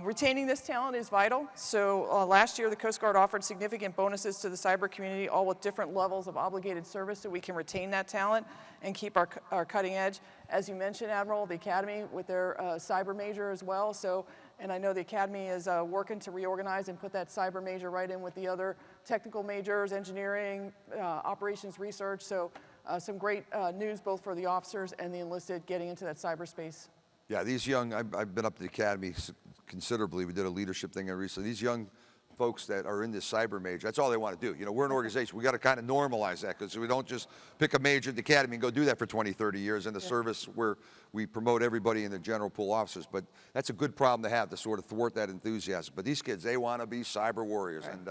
Retaining this talent is vital. So last year, the Coast Guard offered significant bonuses to the cyber community, all with different levels of obligated service, so we can retain that talent and keep our cutting edge. As you mentioned, Admiral, the Academy with their cyber major as well. So, and I know the Academy is working to reorganize and put that cyber major right in with the other technical majors, engineering, operations research. So some great news both for the officers and the enlisted getting into that cyberspace. Yeah, these young, I've been up to the Academy considerably. We did a leadership thing recently. These young folks that are in this cyber major, that's all they want to do. You know, we're an organization. We got to kind of normalize that because we don't just pick a major at the Academy and go do that for 20, 30 years in the service where we promote everybody in the general pool officers. But that's a good problem to have, to sort of thwart that enthusiasm. But these kids, they want to be cyber warriors. Right. And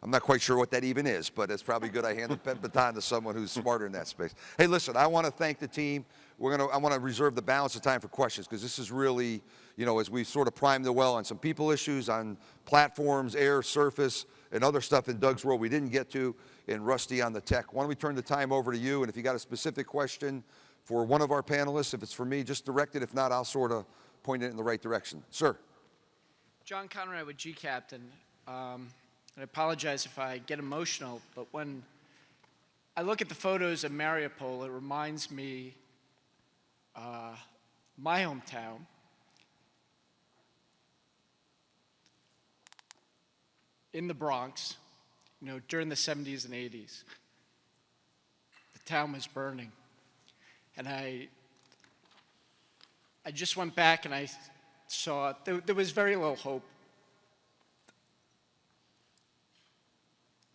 I'm not quite sure what that even is, but it's probably good I hand the baton to someone who's smarter in that space. Hey, listen, I want to thank the team. I want to reserve the balance of time for questions because this is really, you know, as we sort of prime the well on some people issues, on platforms, air, surface, and other stuff in Doug's world we didn't get to, and Rusty on the tech. Why don't we turn the time over to you, and if you got a specific question for one of our panelists, if it's for me, just direct it. If not, I'll sort of point it in the right direction. Sir. John Conrad with G-Captain. I apologize if I get emotional, but when I look at the photos of Mariupol, it reminds me my hometown. In the Bronx, you know, during the 70s and 80s. The town was burning. And I just went back and I saw there was very little hope.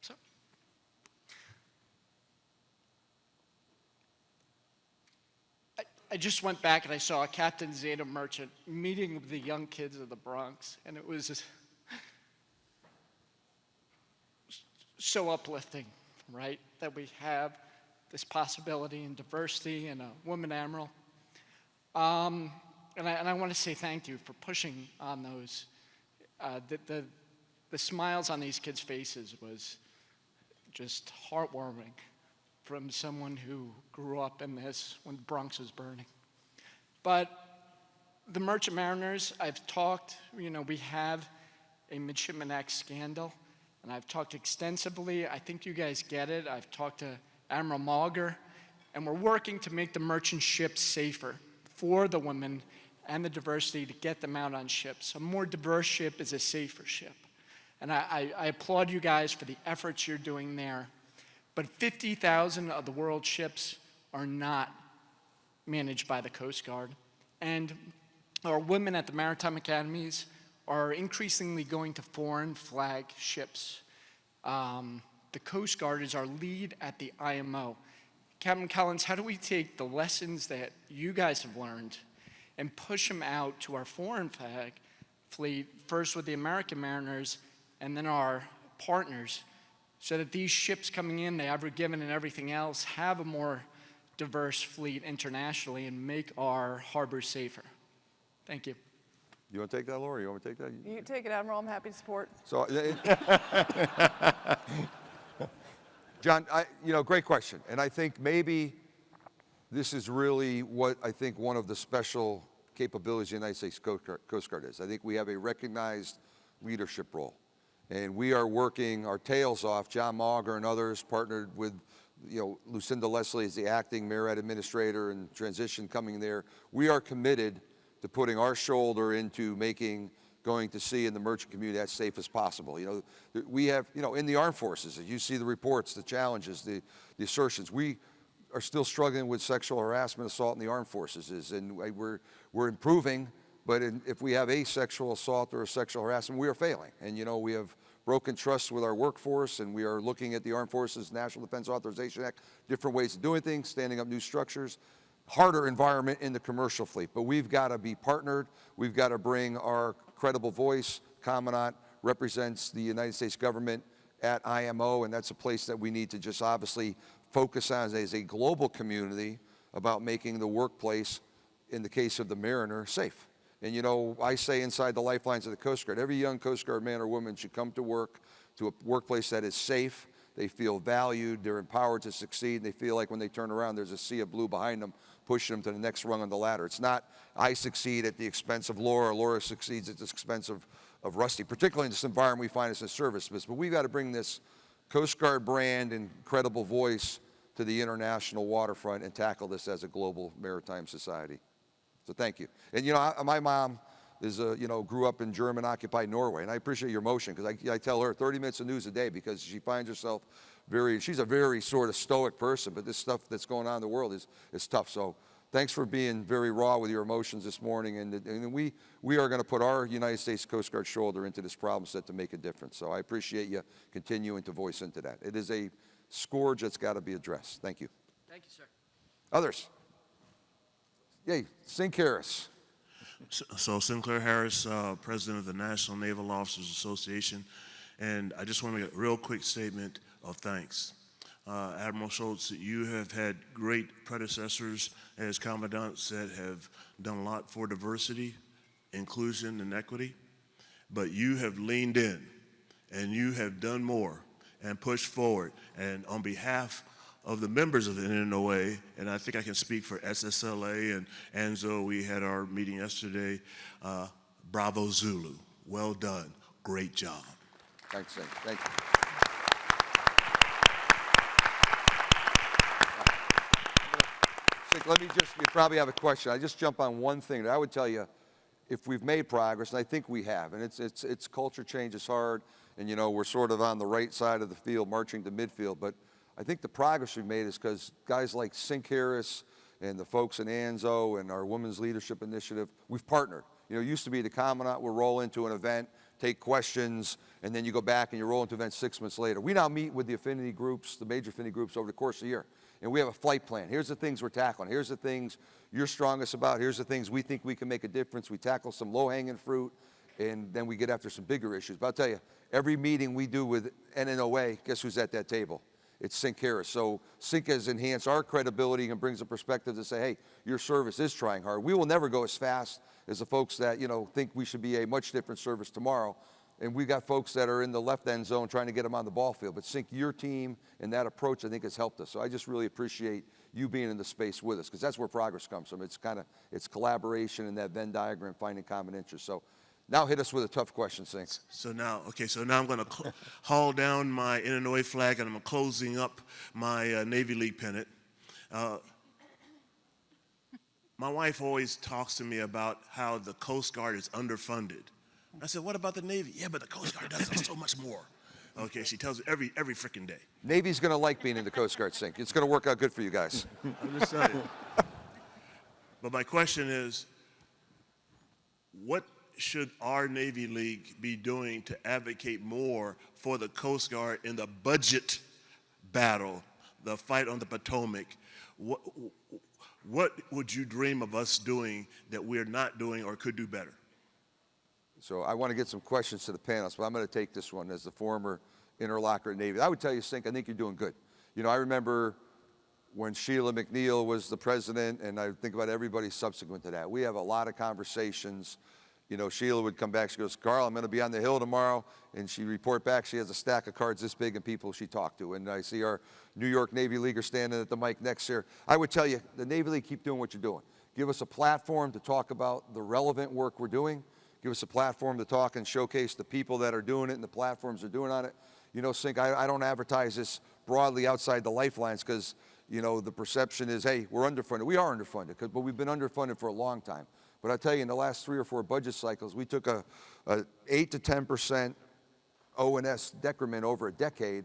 So, I just went back and I saw Captain Zeta Merchant meeting with the young kids of the Bronx, and it was so uplifting, right? That we have this possibility and diversity and a woman admiral. And I want to say thank you for pushing on those. The smiles on these kids' faces was just heartwarming from someone who grew up in this when the Bronx was burning. But the Merchant Mariners, I've talked, you know, we have a Midshipman Act scandal, and I've talked extensively. I think you guys get it. I've talked to Admiral Mauger, and we're working to make the merchant ships safer for the women and the diversity to get them out on ships. A more diverse ship is a safer ship. And I applaud you guys for the efforts you're doing there. But 50,000 of the world's ships are not managed by the Coast Guard. And our women at the Maritime Academies are increasingly going to foreign flag ships. The Coast Guard is our lead at the IMO. Captain Collins, how do we take the lessons that you guys have learned and push them out to our foreign flag fleet, first with the American Mariners and then our partners, so that these ships coming in, the Ever Given and everything else, have a more diverse fleet internationally and make our harbors safer? Thank you. You want to take that, Laura? You want me to take that? You can take it, Admiral. I'm happy to support. So, John, you know, great question. And I think maybe this is really what I think one of the special capabilities the United States Coast Guard is. I think we have a recognized leadership role. And we are working our tails off, John Mauger and others, partnered with Lucinda Leslie is the acting Marriott administrator and transition coming there. We are committed to putting our shoulder into making going to sea in the merchant community as safe as possible. We have, in the armed forces, you see the reports, the challenges, the assertions. We are still struggling with sexual harassment, assault in the armed forces, and we're improving. But if we have a sexual assault or a sexual harassment, we are failing. And we have broken trust with our workforce, and we are looking at the Armed Forces National Defense Authorization Act, different ways of doing things, standing up new structures, harder environment in the commercial fleet. But we've got to be partnered. We've got to bring our credible voice. Commandant represents the United States government at IMO, and that's a place that we need to just obviously focus on as a global community about making the workplace, in the case of the mariner, safe. And I say inside the lifelines of the Coast Guard, every young Coast Guard man or woman should come to work, to a workplace that is safe. They feel valued, they're empowered to succeed, and they feel like when they turn around, there's a sea of blue behind them, pushing them to the next rung on the ladder. It's not, I succeed at the expense of Laura, or Laura succeeds at the expense of Rusty, particularly in this environment we find as a service business. But we've got to bring this Coast Guard brand and credible voice to the international waterfront and tackle this as a global maritime society. So thank you. And my mom is grew up in German-occupied Norway, and I appreciate your motion, because I tell her 30 minutes of news a day, because she finds herself she's a very sort of stoic person, but this stuff that's going on in the world is tough. So thanks for being very raw with your emotions this morning, and we are going to put our United States Coast Guard shoulder into this problem set to make a difference. So I appreciate you continuing to voice into that. It is a scourge that's got to be addressed. Thank you. Thank you, sir. Others? Yay, Sink Harris. So Sinclair Harris, President of the National Naval Officers Association, and I just want to make a real quick statement of thanks. Admiral Schultz, you have had great predecessors, as Commandant said, have done a lot for diversity, inclusion, and equity, but you have leaned in, and you have done more and pushed forward, and on behalf of the members of the NNOA, and I think I can speak for SSLA and ANZO. We had our meeting yesterday. Bravo Zulu. Well done. Great job. Thanks, Sink. Thank you. Sink, let me just, you probably have a question. I just jump on one thing. I would tell you, if we've made progress, and I think we have, and it's culture change is hard, and we're sort of on the right side of the field, marching to midfield, but I think the progress we've made is because guys like Sink Harris and the folks in ANZO and our Women's Leadership Initiative, we've partnered. It used to be the Commandant will roll into an event, take questions, and then you go back and you roll into events 6 months later. We now meet with the affinity groups, the major affinity groups, over the course of the year. And we have a flight plan. Here's the things we're tackling. Here's the things you're strongest about. Here's the things we think we can make a difference. We tackle some low-hanging fruit, and then we get after some bigger issues. But I'll tell you, every meeting we do with NNOA, guess who's at that table? It's Sink Harris. So Sink has enhanced our credibility and brings a perspective to say, hey, your service is trying hard. We will never go as fast as the folks that, think we should be a much different service tomorrow. And we got folks that are in the left end zone trying to get them on the ball field. But Sink, your team and that approach, I think, has helped us. So I just really appreciate you being in the space with us, because that's where progress comes from. It's collaboration and that Venn diagram, finding common interests. So now hit us with a tough question, Sink. So now I'm going to haul down my NNOA flag, and I'm closing up my Navy League pennant. My wife always talks to me about how the Coast Guard is underfunded. I said, what about the Navy? Yeah, but the Coast Guard does so much more. Okay, she tells me every freaking day. Navy's going to like being in the Coast Guard, Sink. It's going to work out good for you guys. I'm just telling you. But my question is, what should our Navy League be doing to advocate more for the Coast Guard in the budget battle, the fight on the Potomac? What would you dream of us doing that we're not doing or could do better? So I want to get some questions to the panelists, but I'm going to take this one as the former interlocker at Navy. I would tell you, Sink, I think you're doing good. I remember when Sheila McNeil was the president, and I think about everybody subsequent to that. We have a lot of conversations. Sheila would come back, she goes, Carl, I'm going to be on the Hill tomorrow, and she'd report back, she has a stack of cards this big and people she talked to. And I see our New York Navy Leaguer standing at the mic next here. I would tell you, the Navy League, keep doing what you're doing. Give us a platform to talk about the relevant work we're doing. Give us a platform to talk and showcase the people that are doing it and the platforms they're doing on it. Sink, I don't advertise this broadly outside the lifelines because, you know, the perception is, hey, we're underfunded. We are underfunded, but we've been underfunded for a long time. But I tell you, in the last 3 or 4 budget cycles, we took a 8 to 10% O&S decrement over a decade,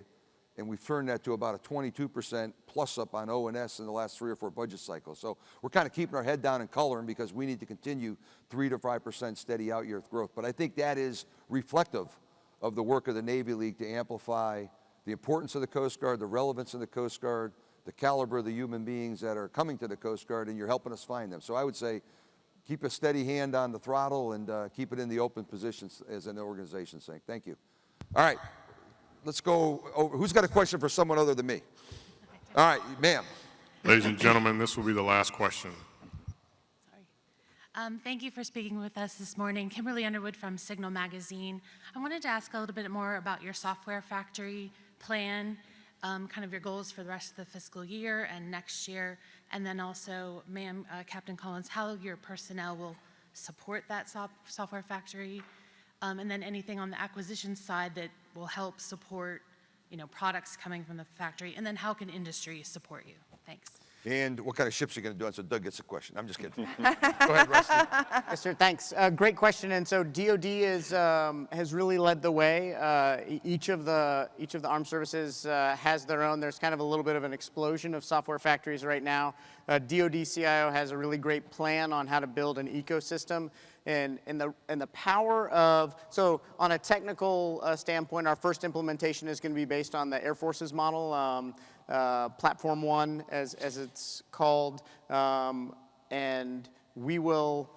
and we've turned that to about a 22% plus up on O&S in the last 3 or 4 budget cycles. So we're kind of keeping our head down and coloring because we need to continue 3 to 5% steady out-year growth. But I think that is reflective of the work of the Navy League to amplify the importance of the Coast Guard, the relevance of the Coast Guard, the caliber of the human beings that are coming to the Coast Guard, and you're helping us find them. So I would say keep a steady hand on the throttle and keep it in the open positions as an organization saying, thank you. All right, let's go over. Who's got a question for someone other than me? All right, ma'am. Ladies and gentlemen, this will be the last question. Thank you for speaking with us this morning. Kimberly Underwood from Signal Magazine. I wanted to ask a little bit more about your software factory plan, kind of your goals for the rest of the fiscal year and next year, and then also, ma'am, Captain Collins, how your personnel will support that software factory, and then anything on the acquisition side that will help support, you know, products coming from the factory, and then how can industry support you? Thanks. And what kind of ships are you going to do on? So Doug gets a question. I'm just kidding. Go ahead, Rusty. Yes, sir, thanks. Great question. And so DoD has really led the way. Each of the armed services has their own. There's kind of a little bit of an explosion of software factories right now. DoD CIO has a really great plan on how to build an ecosystem. And the power of, so on a technical standpoint, our first implementation is going to be based on the Air Force's model, Platform One, as it's called, and we will,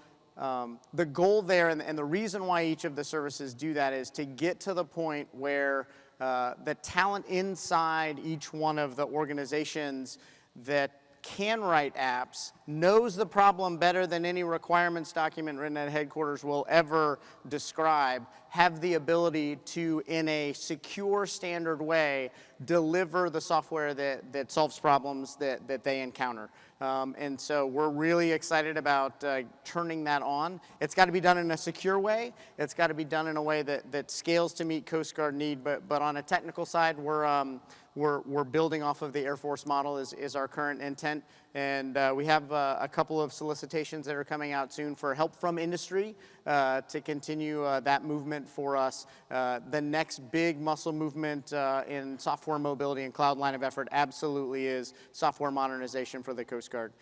the goal there and the reason why each of the services do that is to get to the point where the talent inside each one of the organizations that can write apps, knows the problem better than any requirements document written at headquarters will ever describe, have the ability to, in a secure, standard way, deliver the software that solves problems that they encounter. And so we're really excited about turning that on. It's got to be done in a secure way. It's got to be done in a way that scales to meet Coast Guard need. But on a technical side, we're building off of the Air Force model is our current intent. And we have a couple of solicitations that are coming out soon for help from industry to continue that movement for us. The next big muscle movement in software mobility and cloud line of effort absolutely is software modernization for the Coast Guard.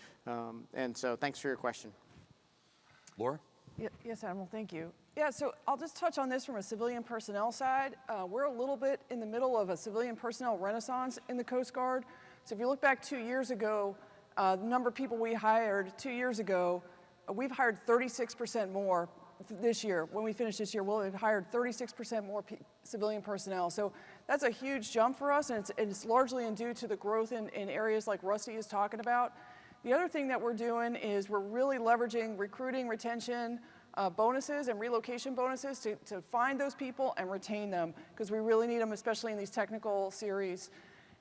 And so thanks for your question. Laura? Yes, Admiral, thank you. Yeah, so I'll just touch on this from a civilian personnel side. We're a little bit in the middle of a civilian personnel renaissance in the Coast Guard. So if you look back 2 years ago, the number of people we hired 2 years ago, we've hired 36% more this year. When we finish this year, we'll have hired 36% more civilian personnel. So that's a huge jump for us, and it's largely due to the growth in areas like Rusty is talking about. The other thing that we're doing is we're really leveraging recruiting, retention, bonuses and relocation bonuses to find those people and retain them, because we really need them, especially in these technical series.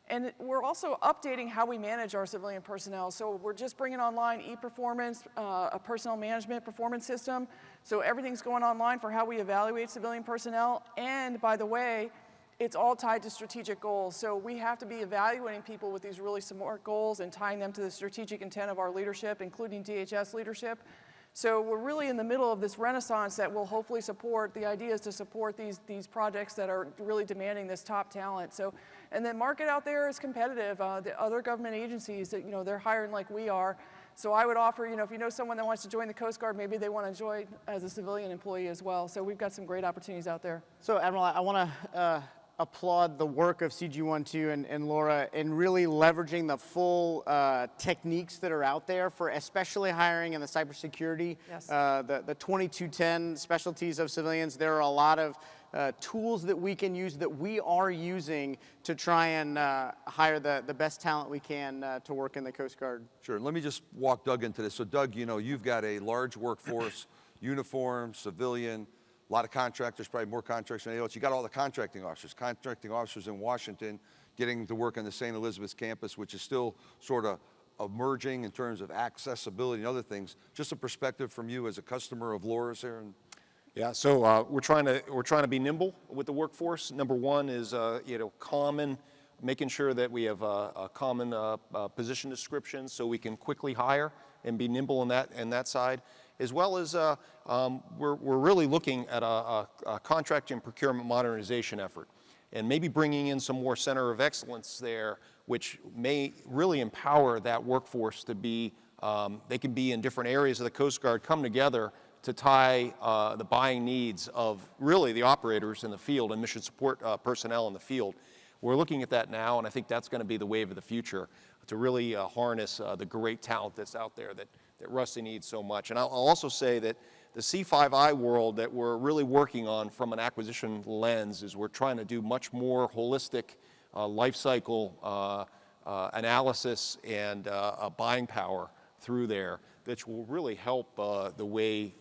And we're also updating how we manage our civilian personnel. So we're just bringing online e-performance, a personnel management performance system. So everything's going online for how we evaluate civilian personnel. And by the way, it's all tied to strategic goals. So we have to be evaluating people with these really smart goals and tying them to the strategic intent of our leadership, including DHS leadership. So we're really in the middle of this renaissance that will hopefully support, the idea is to support these projects that are really demanding this top talent. So, and the market out there is competitive. The other government agencies, you know, they're hiring like we are. So I would offer, you know, if you know someone that wants to join the Coast Guard, maybe they want to join as a civilian employee as well. So we've got some great opportunities out there. So Admiral, I want to applaud the work of CG12 and Laura in really leveraging the full techniques that are out there for especially hiring in the cybersecurity. Yes. The 2210 specialties of civilians, there are a lot of tools that we can use that we are using to try and hire the best talent we can to work in the Coast Guard. Sure. Let me just walk Doug into this. So Doug, you know, you've got a large workforce, uniform, civilian, a lot of contractors, probably more contractors than anyone else. You got all the contracting officers in Washington getting to work on the St. Elizabeth's campus, which is still sort of emerging in terms of accessibility and other things. Just a perspective from you as a customer of Laura's here. Yeah, so we're trying to be nimble with the workforce. Number one is you know, common making sure that we have a common position description so we can quickly hire and be nimble in that side, as well as we're really looking at a contract and procurement modernization effort, and maybe bringing in some more center of excellence there, which may really empower that workforce to be, they can be in different areas of the Coast Guard, come together to tie the buying needs of really the operators in the field and mission support personnel in the field. We're looking at that now, and I think that's going to be the wave of the future, to really harness the great talent that's out there that Rusty needs so much. And I'll also say that the C5I world that we're really working on from an acquisition lens is we're trying to do much more holistic life cycle analysis and buying power through there, which will really help the way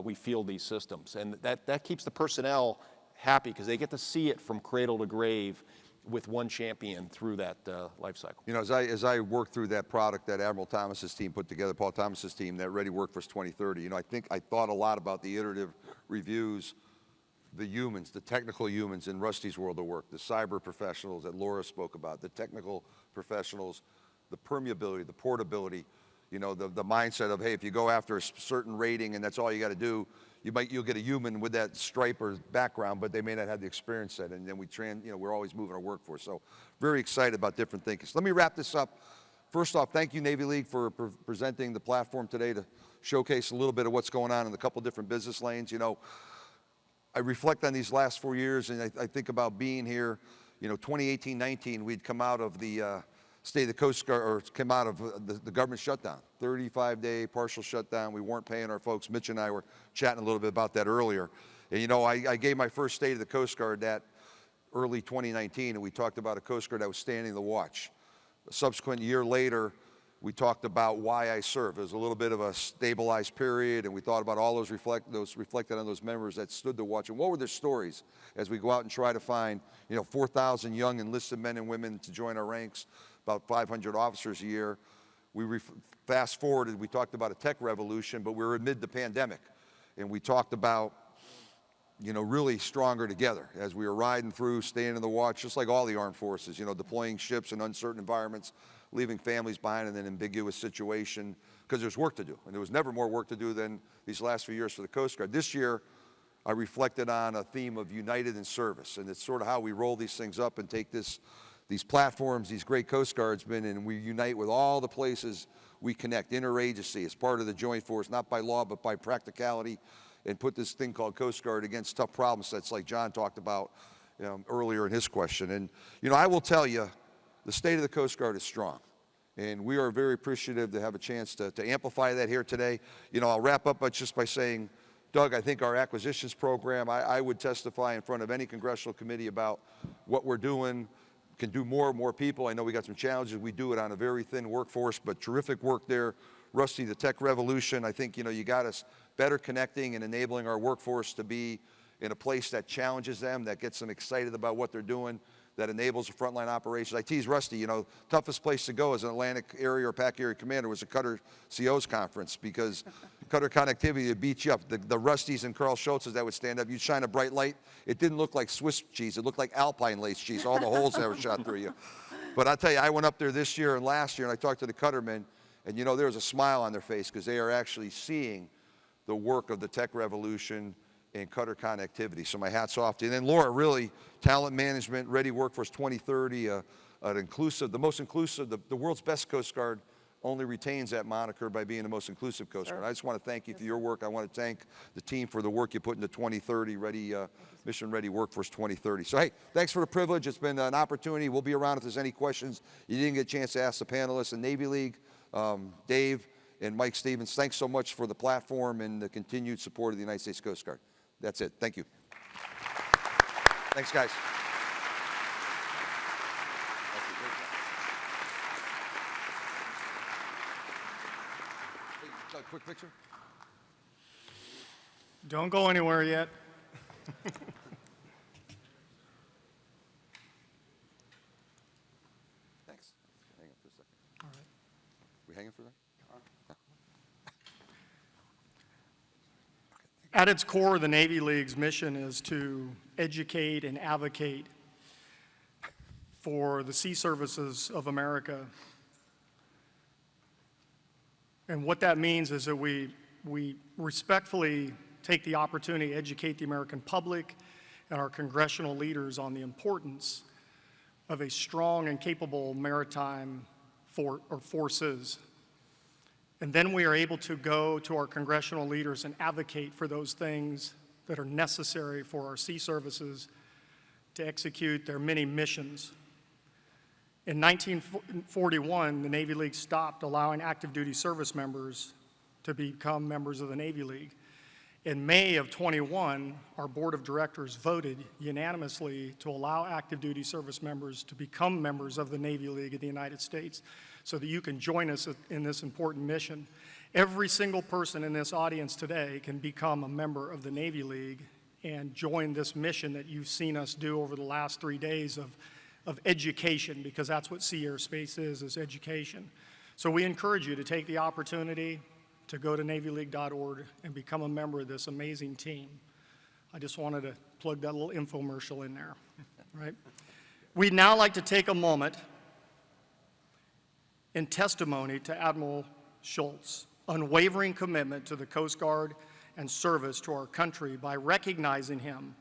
we field these systems. And that keeps the personnel happy because they get to see it from cradle to grave with one champion through that life cycle. You know, as I worked through that product that Admiral Thomas's team put together, Paul Thomas's team, that Ready Workforce 2030, you know, I thought a lot about the iterative reviews, the humans, the technical humans in Rusty's world of work, the cyber professionals that Laura spoke about, the technical professionals, the permeability, the portability, you know, the mindset of, hey, if you go after a certain rating and that's all you got to do, you'll get a human with that stripe or background, but they may not have the experience set. And then we're always moving our workforce. So very excited about different things. Let me wrap this up. First off, thank you, Navy League, for presenting the platform today to showcase a little bit of what's going on in a couple different business lanes. You know, I reflect on these last 4 years, and I think about being here. You know, 2018-19, we'd come out of the State of the Coast Guard, or come out of the government shutdown, 35-day partial shutdown. We weren't paying our folks. Mitch and I were chatting a little bit about that earlier. And you know, I gave my first State of the Coast Guard that early 2019, and we talked about a Coast Guard that was standing the watch. A subsequent year later, we talked about why I serve. It was a little bit of a stabilized period, and we thought about all those reflected on those members that stood the watch, and what were their stories as we go out and try to find, you know, 4,000 young enlisted men and women to join our ranks, about 500 officers a year. We fast forwarded, we talked about a tech revolution, but we were amid the pandemic, and we talked about, you know, really stronger together as we were riding through, staying in the watch, just like all the armed forces, you know, deploying ships in uncertain environments, leaving families behind in an ambiguous situation, because there's work to do. And there was never more work to do than these last few years for the Coast Guard. This year, I reflected on a theme of united in service, and it's sort of how we roll these things up and take these platforms, these great Coast Guardsmen, and we unite with all the places we connect, interagency, as part of the joint force, not by law, but by practicality, and put this thing called Coast Guard against tough problem sets like John talked about earlier in his question. And, you know, I will tell you, the state of the Coast Guard is strong, and we are very appreciative to have a chance to amplify that here today. You know, I'll wrap up just by saying, Doug, I think our acquisitions program, I would testify in front of any congressional committee about what we're doing, can do more and more people. I know we got some challenges. We do it on a very thin workforce, but terrific work there. Rusty, the tech revolution, I think, you know, you got us better connecting and enabling our workforce to be in a place that challenges them, that gets them excited about what they're doing, that enables the frontline operations. I tease Rusty, you know, toughest place to go as an Atlantic area or PAC area commander was a Cutter CO's conference, because Cutter connectivity would beat you up. The Rustys and Carl Schultzes that would stand up, you'd shine a bright light. It didn't look like Swiss cheese, it looked like Alpine lace cheese, all the holes that were shot through you. But I'll tell you, I went up there this year and last year, and I talked to the Cuttermen, and you know, there was a smile on their face, because they are actually seeing the work of the tech revolution and Cutter connectivity. So my hat's off to you. And then Laura, really, talent management, Ready Workforce 2030, an inclusive, the most inclusive, the world's best Coast Guard only retains that moniker by being the most inclusive Coast Guard. I just want to thank you for your work. I want to thank the team for the work you put into 2030, Mission Ready Workforce 2030. So hey, thanks for the privilege. It's been an opportunity. We'll be around if there's any questions you didn't get a chance to ask the panelists. And Navy League, Dave and Mike Stevens, thanks so much for the platform and the continued support of the United States Coast Guard. That's it. Thank you. Thanks, guys. Hey, quick picture. Don't go anywhere yet. Thanks. Hang on for a second. All right. We hanging for that? At its core, the Navy League's mission is to educate and advocate for the Sea Services of America. And what that means is that we respectfully take the opportunity to educate the American public and our congressional leaders on the importance of a strong and capable maritime forces. And then we are able to go to our congressional leaders and advocate for those things that are necessary for our sea services to execute their many missions. In 1941, the Navy League stopped allowing active duty service members to become members of the Navy League. In May of 21, our board of directors voted unanimously to allow active duty service members to become members of the Navy League of the United States so that you can join us in this important mission. Every single person in this audience today can become a member of the Navy League and join this mission that you've seen us do over the last 3 days of education, because that's what Sea Air Space is education. So we encourage you to take the opportunity to go to NavyLeague.org and become a member of this amazing team. I just wanted to plug that little infomercial in there, right? We'd now like to take a moment in testimony to Admiral Schultz' unwavering commitment to the Coast Guard and service to our country by recognizing him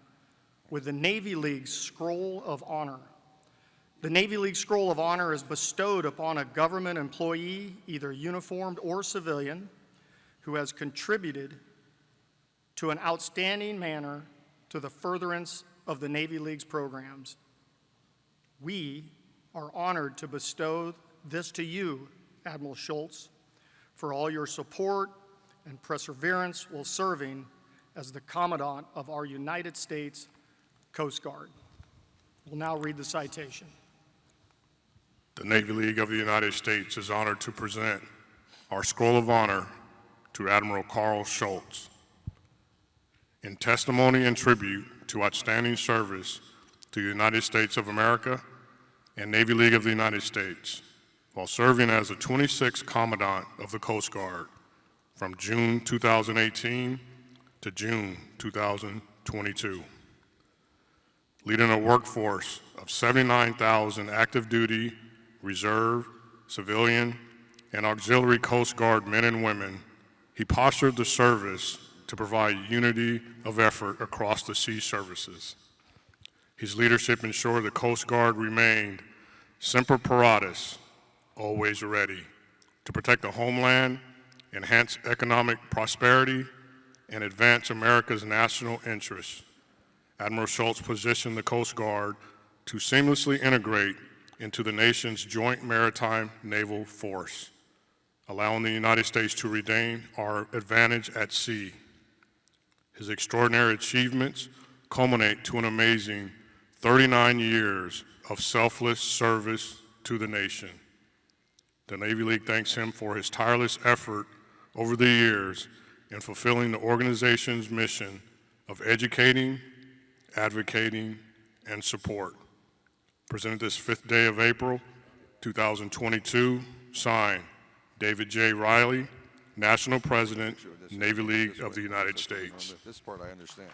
with the Navy League Scroll of Honor. The Navy League Scroll of Honor is bestowed upon a government employee, either uniformed or civilian, who has contributed to an outstanding manner to the furtherance of the Navy League's programs. We are honored to bestow this to you, Admiral Schultz, for all your support and perseverance while serving as the Commandant of our United States Coast Guard. We'll now read the citation. The Navy League of the United States is honored to present our Scroll of Honor to Admiral Carl Schultz. In testimony and tribute to outstanding service to the United States of America and Navy League of the United States, while serving as the 26th Commandant of the Coast Guard from June 2018 to June 2022, leading a workforce of 79,000 active duty, reserve, civilian, and auxiliary Coast Guard men and women. He postured the service to provide unity of effort across the sea services. His leadership ensured the Coast Guard remained semper paratus, always ready, to protect the homeland, enhance economic prosperity, and advance America's national interests. Admiral Schultz positioned the Coast Guard to seamlessly integrate into the nation's joint maritime naval force, allowing the United States to retain our advantage at sea. His extraordinary achievements culminate to an amazing 39 years of selfless service to the nation. The Navy League thanks him for his tireless effort over the years in fulfilling the organization's mission of educating, advocating, and support. Presented this 5th day of April, 2022, signed, David J. Riley, National President, Navy League of the United States. This part I understand.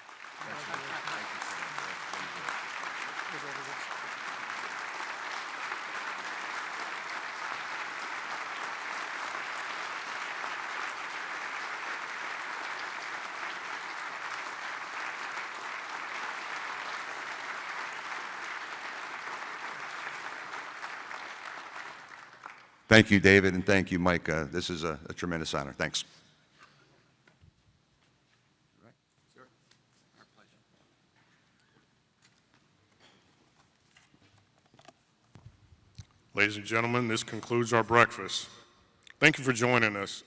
Thank you, David, and thank you, Mike. This is a tremendous honor. Thanks. Ladies and gentlemen, this concludes our breakfast. Thank you for joining us.